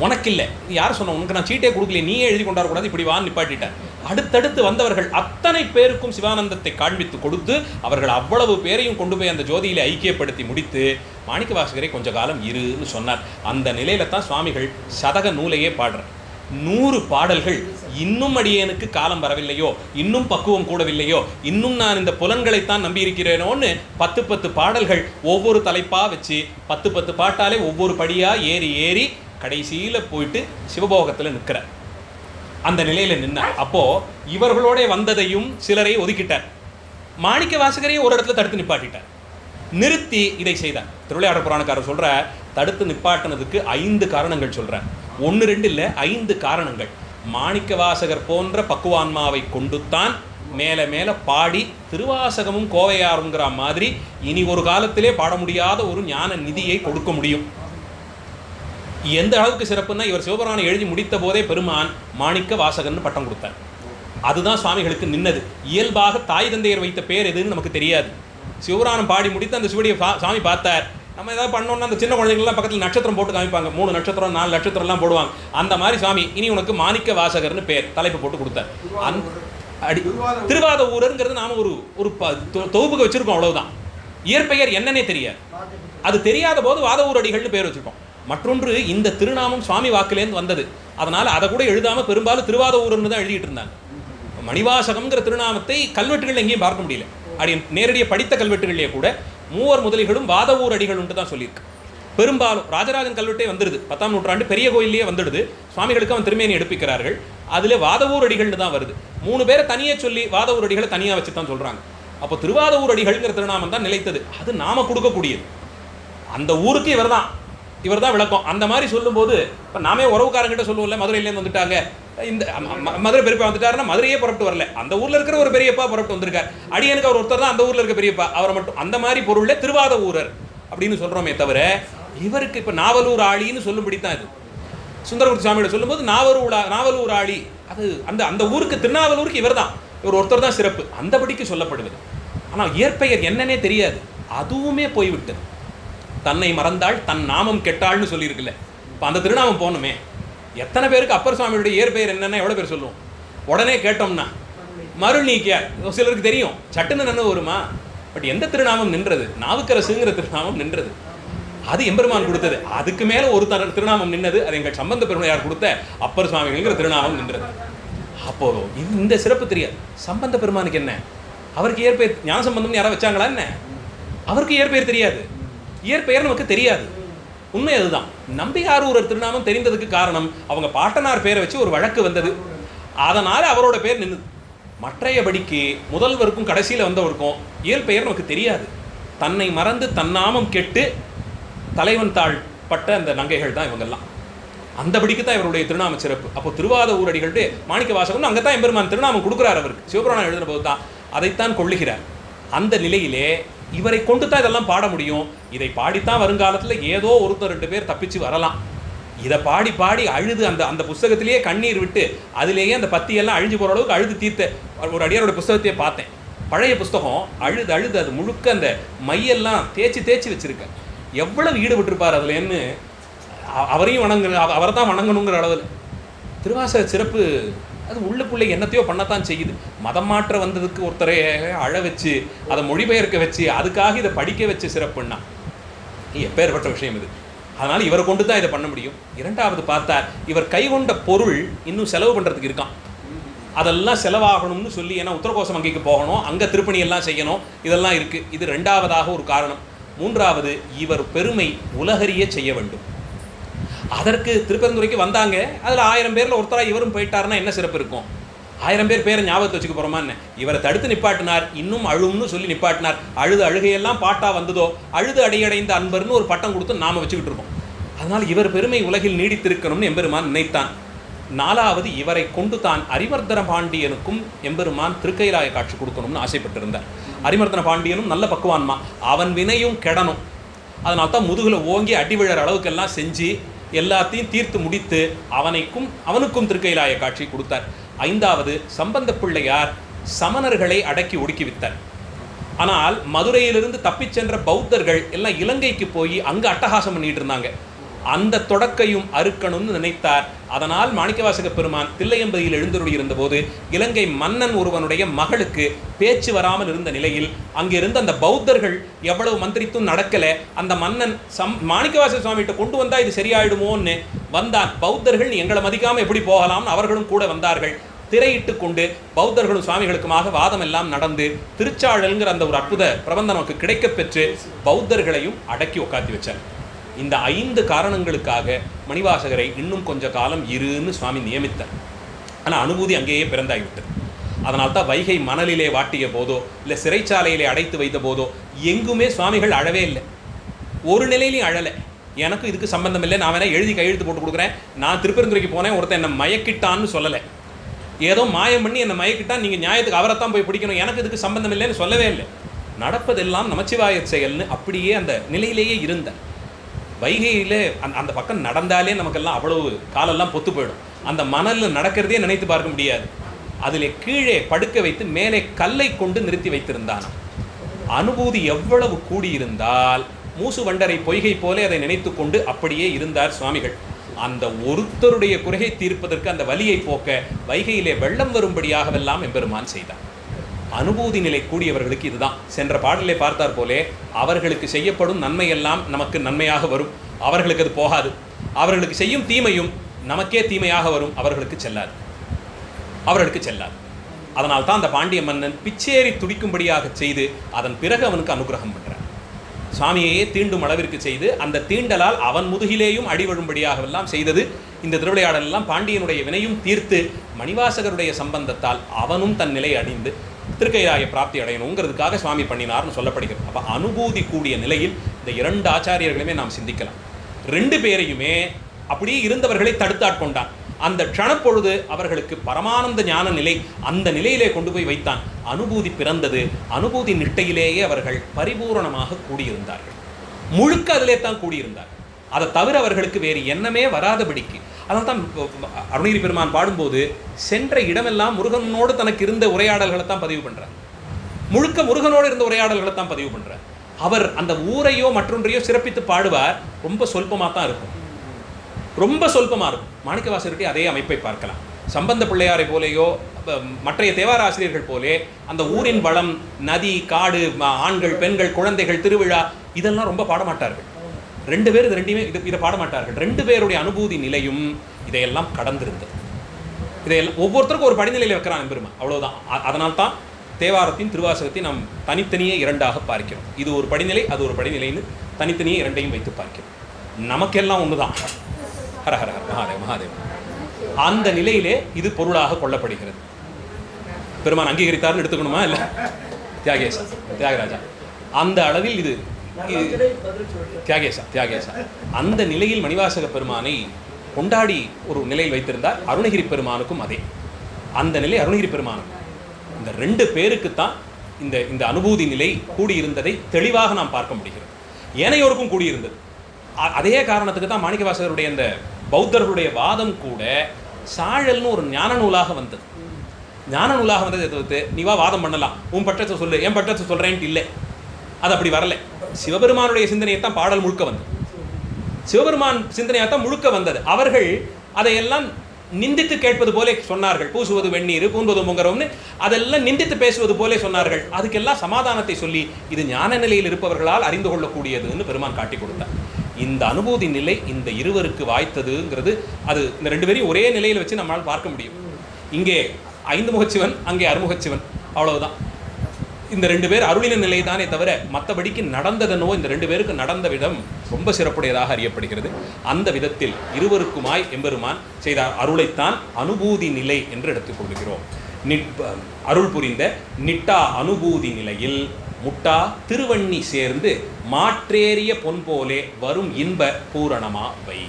உனக்கு இல்லை, யார் சொன்ன, உனக்கு நான் சீட்டே கொடுக்கல, நீயே எழுதி கொண்டாடக்கூடாது, இப்படி வான்னு நிப்பாட்டிட்டார். அடுத்தடுத்து வந்தவர்கள் அத்தனை பேருக்கும் சிவானந்தத்தை காண்பித்து கொடுத்து அவர்கள் அவ்வளவு பேரையும் கொண்டு போய் அந்த ஜோதியிலே ஐக்கியப்படுத்தி முடித்து மாணிக்க வாசகரை கொஞ்ச காலம் இருன்னு சொன்னார். அந்த நிலையில தான் சுவாமிகள் சதக நூலையே பாடுறார். 100 பாடல்கள். இன்னும் அடியேனுக்கு காலம் வரவில்லையோ, இன்னும் பக்குவம் கூடவில்லையோ, இன்னும் நான் இந்த புலன்களைத்தான் நம்பியிருக்கிறேனோன்னு 10 பாடல்கள் ஒவ்வொரு தலைப்பா வச்சு 10 பாட்டாலே ஒவ்வொரு படியா ஏறி ஏறி கடைசியில் போயிட்டு சிவபோகத்தில் நிற்கிறார். அந்த நிலையில் நின்னார். அப்போ இவர்களோட வந்ததையும் சிலரை ஒதுக்கிட்டார். மாணிக்க வாசகரையும் ஒரு இடத்துல தடுத்து நிப்பாட்டிட்டார். நிறுத்தி இதை செய்தார். திருவிளையாடற் புராணக்காரர் சொல்ற, தடுத்து நிப்பாட்டினதுக்கு 5 காரணங்கள் சொல்றார். 1 2 இல்லை, 5 காரணங்கள். மாணிக்க வாசகர் போன்ற பக்குவான்மாவை கொண்டுத்தான் மேலே மேலே பாடி திருவாசகமும் கோவையாருங்கிற மாதிரி இனி ஒரு காலத்திலே பாட முடியாத ஒரு ஞான நிதியை கொடுக்க முடியும். எந்த அளவுக்கு சிறப்புன்னா, இவர் சிவபுராணம் எழுதி முடித்த போதே பெருமான் மாணிக்க வாசகர்னு பட்டம் கொடுத்தார். அதுதான் சுவாமிகளுக்கு நின்னது. இயல்பாக தாய் தந்தையர் வைத்த பேர் எதுன்னு நமக்கு தெரியாது. சிவபுராணம் பாடி முடித்து அந்த சிவடியை சாமி பார்த்தார். நம்ம ஏதாவது பண்ணோம்னா அந்த சின்ன குழந்தைங்கள்லாம் பக்கத்தில் நட்சத்திரம் போட்டு காமிப்பாங்க, 3 நட்சத்திரம் 4 நட்சத்திரம்லாம் போடுவாங்க. அந்த மாதிரி சுவாமி இனி உனக்கு மாணிக்க வாசகர்னு பேர் தலைப்பு போட்டு கொடுத்தார். திருவாத ஊரருங்கிறது நாம ஒரு தொகுப்புக்கு வச்சிருக்கோம், அவ்வளவுதான். இயற்பெயர் என்னன்னே தெரியாது. அது தெரியாத போது வாத ஊரடிகள்னு பேர் வச்சிருக்கோம். மற்றொன்று, இந்த திருநாமம் சுவாமி வாக்கிலேருந்து வந்தது. அதனால் அதை கூட எழுதாமல் பெரும்பாலும் திருவாத ஊரன்னு தான் எழுதிட்டு இருந்தாங்க. மணிவாசகம்ங்கிற திருநாமத்தை கல்வெட்டுகள் எங்கேயும் பார்க்க முடியல. அப்படி நேரடியாக படித்த கல்வெட்டுகளிலே கூட 3 முதலிகளும் வாத ஊர் அடிகள் உண்டு தான் சொல்லியிருக்கு. பெரும்பாலும் ராஜராஜன் கல்வெட்டே வந்துடுது, 10ஆம் நூற்றாண்டு பெரிய கோயிலே வந்துடுது. சுவாமிகளுக்கு அவன் திருமேனி எடுப்பிக்கிறார்கள். அதில் வாதவூர் அடிகள்னு தான் வருது. 3 பேரை தனியே சொல்லி வாதவூர் அடிகளை தனியாக வச்சு தான் சொல்கிறாங்க. அப்போ திருவாதவூர் அடிகள்ங்கிற திருநாமம் தான் நிலைத்தது. அது நாம கொடுக்கக்கூடியது. அந்த ஊருக்கு இவர் தான் விளக்கம். அந்த மாதிரி சொல்லும்போது இப்போ நாமே உறவுக்காரங்கிட்ட சொல்லுவோம்ல, மதுரையிலேருந்து வந்துட்டாங்க, இந்த மதுரை பெரியப்பா வந்துட்டாருன்னா மதுரையே புறப்பட்டு வரல, அந்த ஊரில் இருக்கிற ஒரு பெரியப்பா புறப்பட்டு வந்திருக்கார். அடியனுக்கு அவர் ஒருத்தர் தான் அந்த ஊரில் இருக்க பெரியப்பா, அவரை மட்டும் அந்த மாதிரி பொருளில் திருவாத ஊரர் அப்படின்னு சொல்கிறோமே தவிர, இவருக்கு இப்போ நாவலூர் ஆளின்னு சொல்லும்படி தான் இது. சுந்தரமூர்த்தி சுவாமியோட சொல்லும்போது நாவலூர் ஆளி, அது அந்த ஊருக்கு திருநாவலூருக்கு இவர் தான், இவர் ஒருத்தர் தான் சிறப்பு, அந்தபடிக்கு சொல்லப்படுவது. ஆனால் இயற்பெயர் என்னன்னே தெரியாது, அதுவுமே போய்விட்டது. தன்னை மறந்தாள் தன் நாமம் கெட்டாள்னு சொல்லியிருக்குல்ல. இப்போ அந்த திருநாமம் போகணுமே. எத்தனை பேருக்கு அப்பர் சுவாமியுடைய இயற்பெயர் என்னென்ன எவ்வளோ பேர் சொல்லுவோம்? உடனே கேட்டோம்னா மருள் நீக்கியார், சிலருக்கு தெரியும், சட்டுன்னு நின்று வருமா. பட் எந்த திருநாமம் நின்றது? நாவுக்கரசுங்கிற திருநாமம் நின்றது. அது எம்பெருமான் கொடுத்தது. அதுக்கு மேலே ஒரு திருநாமம் நின்னது, அது எங்கள் சம்பந்த பெருமையார் கொடுத்த அப்பர் சுவாமிகள்ங்கிற திருநாமம் நின்றது. அப்போது இந்த சிறப்பு தெரியாது. சம்பந்த பெருமானுக்கு என்ன, அவருக்கு இயற்பெயர் ஞான சம்பந்தம்னு யாராவது வச்சாங்களா என்ன? அவருக்கு இயற்பெயர் தெரியாது. இயற்பெயர் நமக்கு தெரியாது. உண்மை அதுதான். நம்பியாரூரர் திருநாமம் தெரிந்ததுக்கு காரணம் அவங்க பாட்டனார் பேரை வச்சு ஒரு வழக்கு வந்தது, அதனால அவரோட பேர் நின்றுது. மற்றையபடிக்கு முதல்வருக்கும் கடைசியில் வந்தவருக்கும் இயற்பெயர் நமக்கு தெரியாது. தன்னை மறந்து தன்னாமம் கெட்டு தலைவன் தாழ்பட்ட அந்த நங்கைகள் தான் இவங்கெல்லாம். அந்தபடிக்கு தான் இவருடைய திருநாம சிறப்பு. அப்போ திருவாத ஊரடிகள்ட்டு மாணிக்க வாசகன் அங்கே தான் எம்பெருமான் திருநாமம் கொடுக்குறார் அவருக்கு. சிவபுராணம் எழுதுன போது தான் அதைத்தான் கொள்ளுகிறார். அந்த நிலையிலே இவரை கொண்டு தான் இதெல்லாம் பாட முடியும். இதை பாடித்தான் வருங்காலத்தில் ஏதோ ஒருத்தர் 2 பேர் தப்பிச்சு வரலாம். இதை பாடி பாடி அழுது அந்த அந்த புஸ்தகத்திலேயே கண்ணீர் விட்டு அதிலேயே அந்த பத்தியெல்லாம் அழிஞ்சு போகிற அளவுக்கு அழுது தீர்த்த ஒரு அடியாரோட புஸ்தகத்தையே பார்த்தேன். பழைய புஸ்தகம் அழுது அழுது அது முழுக்க அந்த மையெல்லாம் தேய்ச்சி வச்சுருக்கேன். எவ்வளவு ஈடுபட்டிருப்பார் அதுலேன்னு அவரையும் அவரை தான் வணங்கணுங்கிற அளவில். திருவாசக சிறப்பு அது உள்ளுக்குள்ளே என்னத்தையோ பண்ணத்தான் செய்யுது. மதம் மாற்ற வந்ததுக்கு ஒருத்தரை அழ வச்சு அதை மொழிபெயர்க்க வச்சு அதுக்காக இதை படிக்க வச்சு சிறப்புன்னா எப்பேற்பட்ட விஷயம் இது. அதனால் இவரை கொண்டு தான் இதை பண்ண முடியும். இரண்டாவது பார்த்தா இவர் கைகொண்ட பொருள் இன்னும் செலவு பண்ணுறதுக்கு இருக்கான். அதெல்லாம் செலவாகணும்னு சொல்லி, ஏன்னா உத்தரகோசம் அங்கேக்கு போகணும், அங்கே திருப்பணி எல்லாம் செய்யணும், இதெல்லாம் இருக்குது. இது 2வது ஒரு காரணம். 3வது இவர் பெருமை உலகறிய செய்ய வேண்டும். அதற்கு திருப்பெருந்துறைக்கு வந்தாங்க. அதில் 1000 பேரில் ஒருத்தராக இவரும் போயிட்டாருன்னா என்ன சிறப்பு இருக்கும்? 1000 பேர் பேரை ஞாபகத்தை வச்சுக்க போகிறோமான்னு இவரை தடுத்து நிப்பாட்டினார். இன்னும் அழும்னு சொல்லி நிப்பாட்டினார். அழுகையெல்லாம் பாட்டாக வந்ததோ அழுது அடையடைந்த அன்பர்னு ஒரு பட்டம் கொடுத்து நாம் வச்சுக்கிட்டு இருக்கோம். அதனால் இவர் பெருமை உலகில் நீடித்திருக்கணும்னு எம்பெருமான் நினைத்தான். 4வது இவரை கொண்டு தான் அரிமர்தன பாண்டியனுக்கும் எம்பெருமான் திருக்கைலாய காட்சி கொடுக்கணும்னு ஆசைப்பட்டிருந்தார். அரிமர்தன பாண்டியனும் நல்ல பக்குவான்மா, அவன் வினையும் கெடணும். அதனால தான் முதுகில் ஓங்கி அடி விழற அளவுக்கெல்லாம் செஞ்சு எல்லாத்தையும் தீர்த்து முடித்து அவனுக்கும் திருக்கைலாய காட்சி கொடுத்தார். 5வது சம்பந்த பிள்ளையார் சமணர்களை அடக்கி ஒடுக்கி வித்தார். ஆனால் மதுரையிலிருந்து தப்பிச் சென்ற பௌத்தர்கள் எல்லாம் இலங்கைக்கு போய் அங்கே அட்டகாசம் பண்ணிட்டு இருந்தாங்க. அந்த தொடக்கையும் அறுக்கணும்னு நினைத்தார். அதனால் மாணிக்கவாசக பெருமான் தில்லையம்பதியில் எழுந்தருளி இருந்தபோது இலங்கை மன்னன் ஒருவனுடைய மகளுக்கு பேச்சு வராமல் இருந்த நிலையில் அங்கிருந்து அந்த பௌத்தர்கள் எவ்வளவு மந்திரித்தும் நடக்கலை. அந்த மன்னன் மாணிக்கவாசக சுவாமிகிட்ட கொண்டு வந்தால் இது சரியாயிடுமோன்னு வந்தான். பௌத்தர்கள் எங்களை மதிக்காமல் எப்படி போகலாம்னு அவர்களும் கூட வந்தார்கள். திரையிட்டு கொண்டு பௌத்தர்களும் சுவாமிகளுக்குமாக வாதம் எல்லாம் நடந்து திருச்சாழல்ங்கிற அந்த ஒரு அற்புத பிரபந்தம் நமக்கு கிடைக்க பெற்று பௌத்தர்களையும் அடக்கி உட்காத்தி வச்சார். இந்த 5 காரணங்களுக்காக மணிவாசகரை இன்னும் கொஞ்ச காலம் இருன்னு சுவாமி நியமித்தார். ஆனால் அனுபூதி அங்கேயே பிறந்தாகிவிட்டது. அதனால்தான் வைகை மணலிலே வாட்டிய போதோ இல்லை சிறைச்சாலையிலே அடைத்து வைத்த போதோ எங்குமே சுவாமிகள் அழவே இல்லை. ஒரு நிலையிலையும் அழலை. எனக்கும் இதுக்கு சம்பந்தம் இல்லை, நான் வேணா எழுதி கையெழுத்து போட்டு கொடுக்குறேன், நான் திருப்பெருந்துறைக்கு போனேன், ஒருத்தன் என்னை மயக்கிட்டான்னு சொல்லலை. ஏதோ மாயம் பண்ணி என்னை மயக்கிட்டான், நீங்கள் நியாயத்துக்கு அவரைத்தான் போய் பிடிக்கணும், எனக்கு இதுக்கு சம்பந்தம் இல்லைன்னு சொல்லவே இல்லை. நடப்பதெல்லாம் நமச்சிவாய செயல்னு அப்படியே அந்த நிலையிலேயே இருந்த வைகையில் அந்த பக்கம் நடந்தாலே நமக்கெல்லாம் அவ்வளவு காலெல்லாம் பொத்து போயிடும். அந்த மணலில் நடக்கிறதே நினைத்து பார்க்க முடியாது. அதில் கீழே படுக்க வைத்து மேலே கல்லை கொண்டு நிறுத்தி வைத்திருந்தான். அனுபூதி எவ்வளவு கூடியிருந்தால் மூசு வண்டரை பொய்கை போலே அதை நினைத்து கொண்டு அப்படியே இருந்தார் சுவாமிகள். அந்த ஒருத்தருடைய குறையை தீர்ப்பதற்கு, அந்த வலியை போக்க வைகையிலே வெள்ளம் வரும்படியாகவெல்லாம் எம்பெருமான் செய்தார். அனுபூதி நிலை கூடியவர்களுக்கு இதுதான். சென்ற பாடலை பார்த்தார் போலே அவர்களுக்கு செய்யப்படும் நன்மையெல்லாம் நமக்கு நன்மையாக வரும், அவர்களுக்கு அது போகாது. அவர்களுக்கு செய்யும் தீமையும் நமக்கே தீமையாக வரும், அவர்களுக்கு செல்லாது. அதனால் தான் அந்த பாண்டிய மன்னன் பிச்சேறி துடிக்கும்படியாக செய்து அதன் பிறகு அவனுக்கு அனுகிரகம் பண்ணுறான். சுவாமியையே தீண்டும் அளவிற்கு செய்து அந்த தீண்டலால் அவன் முதுகிலேயும் அடிவழும்படியாகவெல்லாம் செய்தது. இந்த திருவிளையாடல் எல்லாம் பாண்டியனுடைய வினையும் தீர்த்து மணிவாசகருடைய சம்பந்தத்தால் அவனும் தன் நிலை அடைந்து திருக்கைலாய பிராப்தி அடையணுங்கிறதுக்காக சுவாமி பண்ணினார்னு சொல்லப்படுகிறது. அப்போ அனுபூதி கூடிய நிலையில் இந்த 2 ஆச்சாரியர்களுமே நாம் சிந்திக்கலாம். 2 பேரையுமே அப்படியே இருந்தவர்களை தடுத்தாட்கொண்டான். அந்த க்ஷணப்பொழுது அவர்களுக்கு பரமானந்த ஞான நிலை, அந்த நிலையிலே கொண்டு போய் வைத்தான். அனுபூதி பிறந்தது. அனுபூதி நிட்டையிலேயே அவர்கள் பரிபூரணமாக கூடியிருந்தார்கள். முழுக்க அதிலே தான் கூடியிருந்தார்கள். அதை தவிர அவர்களுக்கு வேறு எண்ணமே வராதபடிக்கு. அதனால தான் அருணகிரி பெருமான் பாடும்போது சென்ற இடமெல்லாம் முருகனோடு தனக்கு இருந்த உரையாடல்களை தான் பதிவு பண்ணுறார். முழுக்க முருகனோடு இருந்த உரையாடல்களை தான் பதிவு பண்ணுறார். அவர் அந்த ஊரையோ மற்றொன்றையோ சிறப்பித்து பாடுவார். ரொம்ப சொல்பமாக தான் இருக்கும், ரொம்ப சொல்பமாக இருக்கும். மாணிக்கவாசகருக்கே அதே அமைப்பை பார்க்கலாம். சம்பந்த பிள்ளையாரை போலேயோ மற்றைய தேவார ஆசிரியர்கள் போலே அந்த ஊரின் வளம், நதி, காடு, ஆண்கள், பெண்கள், குழந்தைகள், திருவிழா இதெல்லாம் ரொம்ப பாடமாட்டார்கள். 2 பேர் இது ரெண்டையுமே இதை பாடமாட்டார்கள். 2 பேருடைய அனுபூதி நிலையும் இதையெல்லாம் கடந்திருந்தது. இதையெல்லாம் ஒவ்வொருத்தருக்கும் ஒரு படிநிலையில் வைக்கிறான் பெருமா, அவ்வளோதான். அதனால்தான் தேவாரத்தின் திருவாசகத்தை நாம் தனித்தனியே இரண்டாக பார்க்கிறோம். இது ஒரு படிநிலை, அது ஒரு படிநிலைன்னு தனித்தனியே இரண்டையும் வைத்து பார்க்கிறோம். நமக்கெல்லாம் ஒன்று தான். ஹர ஹர ஹர மகாதேவ மகாதேவ. அந்த நிலையிலே இது பொருளாக கொள்ளப்படுகிறது. பெருமான் அங்கீகரித்தார்னு எடுத்துக்கணுமா? இல்லை, தியாகேசா தியாகராஜா அந்த அளவில் இது தியாகேசா அந்த நிலையில் மணிவாசக பெருமானை கொண்டாடி ஒரு நிலையில் வைத்திருந்தார். அருணகிரி பெருமானுக்கும் அதே அந்த நிலை. அருணகிரி பெருமானும் இந்த 2 பேருக்குத்தான் இந்த அனுபூதி நிலை கூடியிருந்ததை தெளிவாக நாம் பார்க்க முடிகிறது. ஏனையோருக்கும் கூடியிருந்தது. அதே காரணத்துக்கு தான் மாணிக்கவாசகருடைய இந்த பௌத்தர்களுடைய வாதம் கூட சாழல்னு ஒரு ஞான நூலாக வந்தது. ஞான நூலாக வந்ததை தவிர்த்து நீ வா வாதம் பண்ணலாம், உன் பற்றத்தை சொல்லு, என் பற்றத்தை சொல்கிறேன்ட்டு இல்லை. அது அப்படி வரலை. சிவபெருமானுடைய சிந்தனையைத்தான் பாடல் முழுக்க வந்தது. சிவபெருமான் சிந்தனையாகத்தான் முழுக்க வந்தது. அவர்கள் அதையெல்லாம் நிந்தித்து கேட்பது போல சொன்னார்கள். பூசுவது வெந்நீர், பூன்பது முங்கரம்னு அதெல்லாம் நிந்தித்து பேசுவது போல சொன்னார்கள். அதுக்கெல்லாம் சமாதானத்தை சொல்லி இது ஞான நிலையில் இருப்பவர்களால் அறிந்து கொள்ளக்கூடியதுன்னு பெருமான் காட்டி கொடுத்தார். இந்த அனுபூதி நிலை இந்த இருவருக்கு வாய்த்ததுங்கிறது அது இந்த 2 பேரையும் ஒரே நிலையில் வச்சு நம்மளால் பார்க்க முடியும். இங்கே 5 முகச்சிவன், அங்கே அறுமுகச்சிவன், அவ்வளவுதான். இந்த 2 பேர் அருளின நிலை தானே தவிர மற்றபடிக்கு நடந்ததனோ இந்த 2 பேருக்கு நடந்த விதம் ரொம்ப சிறப்புடையதாக அறியப்படுகிறது. அந்த விதத்தில் இருவருக்குமாய் எம்பெருமான் செய்த அருளைத்தான் அனுபூதி நிலை என்று எடுத்துக்கொள்கிறோம். அருள் புரிந்த நிட்டா அனுபூதி நிலையில் முட்டா திருவண்ணி சேர்ந்து மாற்றேறிய பொன் போலே வரும் இன்ப பூரணமா வை.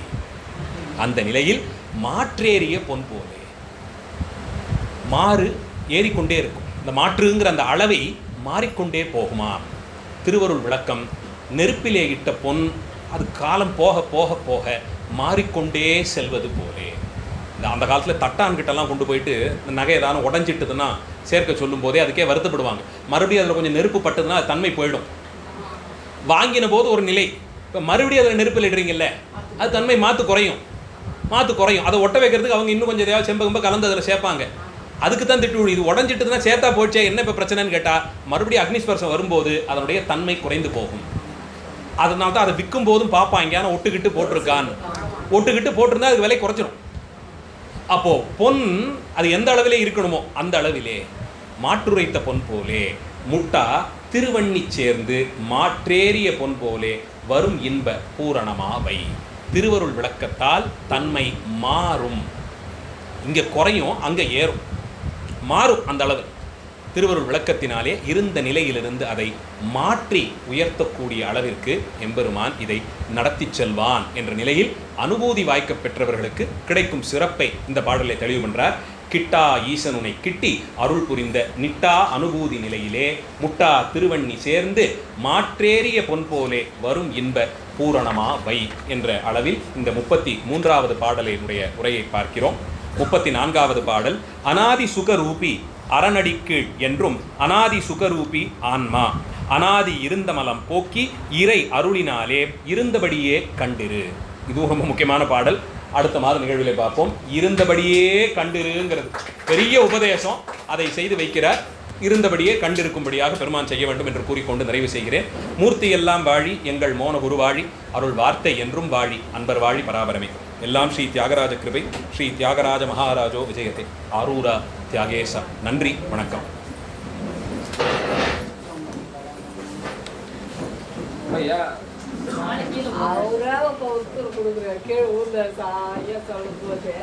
அந்த நிலையில் மாற்றேறிய பொன் போலே மாறு ஏறிக்கொண்டே இருக்கும். இந்த மாற்றுங்கிற அந்த அளவை மாறிக்கொண்டே போகுமா? திருவருள் விளக்கம், நெருப்பிலே இட்ட பொன் அது காலம் போக போக போக மாறிக்கொண்டே செல்வது போலே. அந்த காலத்தில் தட்டான்கிட்டலாம் கொண்டு போயிட்டு இந்த நகை ஏதாவது உடஞ்சிட்டுதுன்னா சேர்க்க சொல்லும் போதே அதுக்கே வருத்தப்படுவாங்க. மறுபடியும் அதில் கொஞ்சம் நெருப்பு பட்டுதுன்னா அது தன்மை போயிடும். வாங்கின போது ஒரு நிலை, இப்போ மறுபடியும் அதில் நெருப்பில் இடுறீங்கல்ல, அது தன்மை மாற்று குறையும். அதை ஒட்ட வைக்கிறதுக்கு அவங்க இன்னும் கொஞ்சம் ஏதாவது செம்பகம்ப கலந்து அதில் சேர்ப்பாங்க. அதுக்கு தான் திட்டு. இது உடஞ்சிட்டுதுன்னா சேர்த்தா போச்சே, என்ன இப்போ பிரச்சனைன்னு கேட்டால் மறுபடியும் அக்னிஸ்பர்சம் வரும்போது அதனுடைய தன்மை குறைந்து போகும். அதனால தான் அதை விற்கும் போதும் பார்ப்பாங்க, ஆனால் ஒட்டுக்கிட்டு போட்டிருந்தா அதுக்கு விலை குறைச்சிடும். அப்போ பொன் அது எந்த அளவிலே இருக்கணுமோ அந்த அளவிலே மாற்றுரைத்த பொன் போலே முட்டா திருவண்ணி சேர்ந்து மாற்றேறிய பொன் போலே வரும் இன்ப பூரணமா வை. திருவருள் விளக்கத்தால் தன்மை மாறும். இங்கே குறையும், அங்கே ஏறும், மாறும். அந்த அளவு திருவருள் விளக்கத்தினாலே இருந்த நிலையிலிருந்து அதை மாற்றி உயர்த்தக்கூடிய அளவிற்கு எம்பெருமான் இதை நடத்தி செல்வான் என்ற நிலையில் அனுபூதி வாய்க்க பெற்றவர்களுக்கு கிடைக்கும் சிறப்பை இந்த பாடலை தெளிவு பண்றார். கிட்டா ஈசனுனை கிட்டி அருள் புரிந்த நிட்டா அனுபூதி நிலையிலே முட்டா திருவண்ணி சேர்ந்து மாற்றேறிய பொன் போலே வரும் இன்ப பூரணமா வை என்ற அளவில் இந்த 33வது பாடலினுடைய உரையை பார்க்கிறோம். 34வது பாடல் அநாதி சுகரூபி அரணடிக்கீழ் என்றும் அநாதி சுகரூபி ஆன்மா அநாதி இருந்த மலம் போக்கி இறை அருளினாலே இருந்தபடியே கண்டிரு. இதுவும் ரொம்ப முக்கியமான பாடல். அடுத்த மாத நிகழ்விலே பார்ப்போம். இருந்தபடியே கண்டிருங்கிறது பெரிய உபதேசம். அதை செய்து வைக்கிறார். இருந்தபடியே கண்டிருக்கும்படியாக பெருமான் செய்ய வேண்டும் என்று கூறிக்கொண்டு நிறைவு செய்கிறேன். மூர்த்தி எல்லாம் வாழி எங்கள் மோன குருவாழி அருள் வார்த்தை என்றும் வாழி அன்பர் வாழி பராபரமே. எல்லாம் ஸ்ரீ தியாகராஜ கிருபை. ஸ்ரீ தியாகராஜ மகாராஜோ விஜயத்தை. ஆரூரா தியாகேசா. நன்றி, வணக்கம். அவரா ஒருத்தர் கொடுக்குற கீழே ஊர்ல சாயா சொல்லும் போது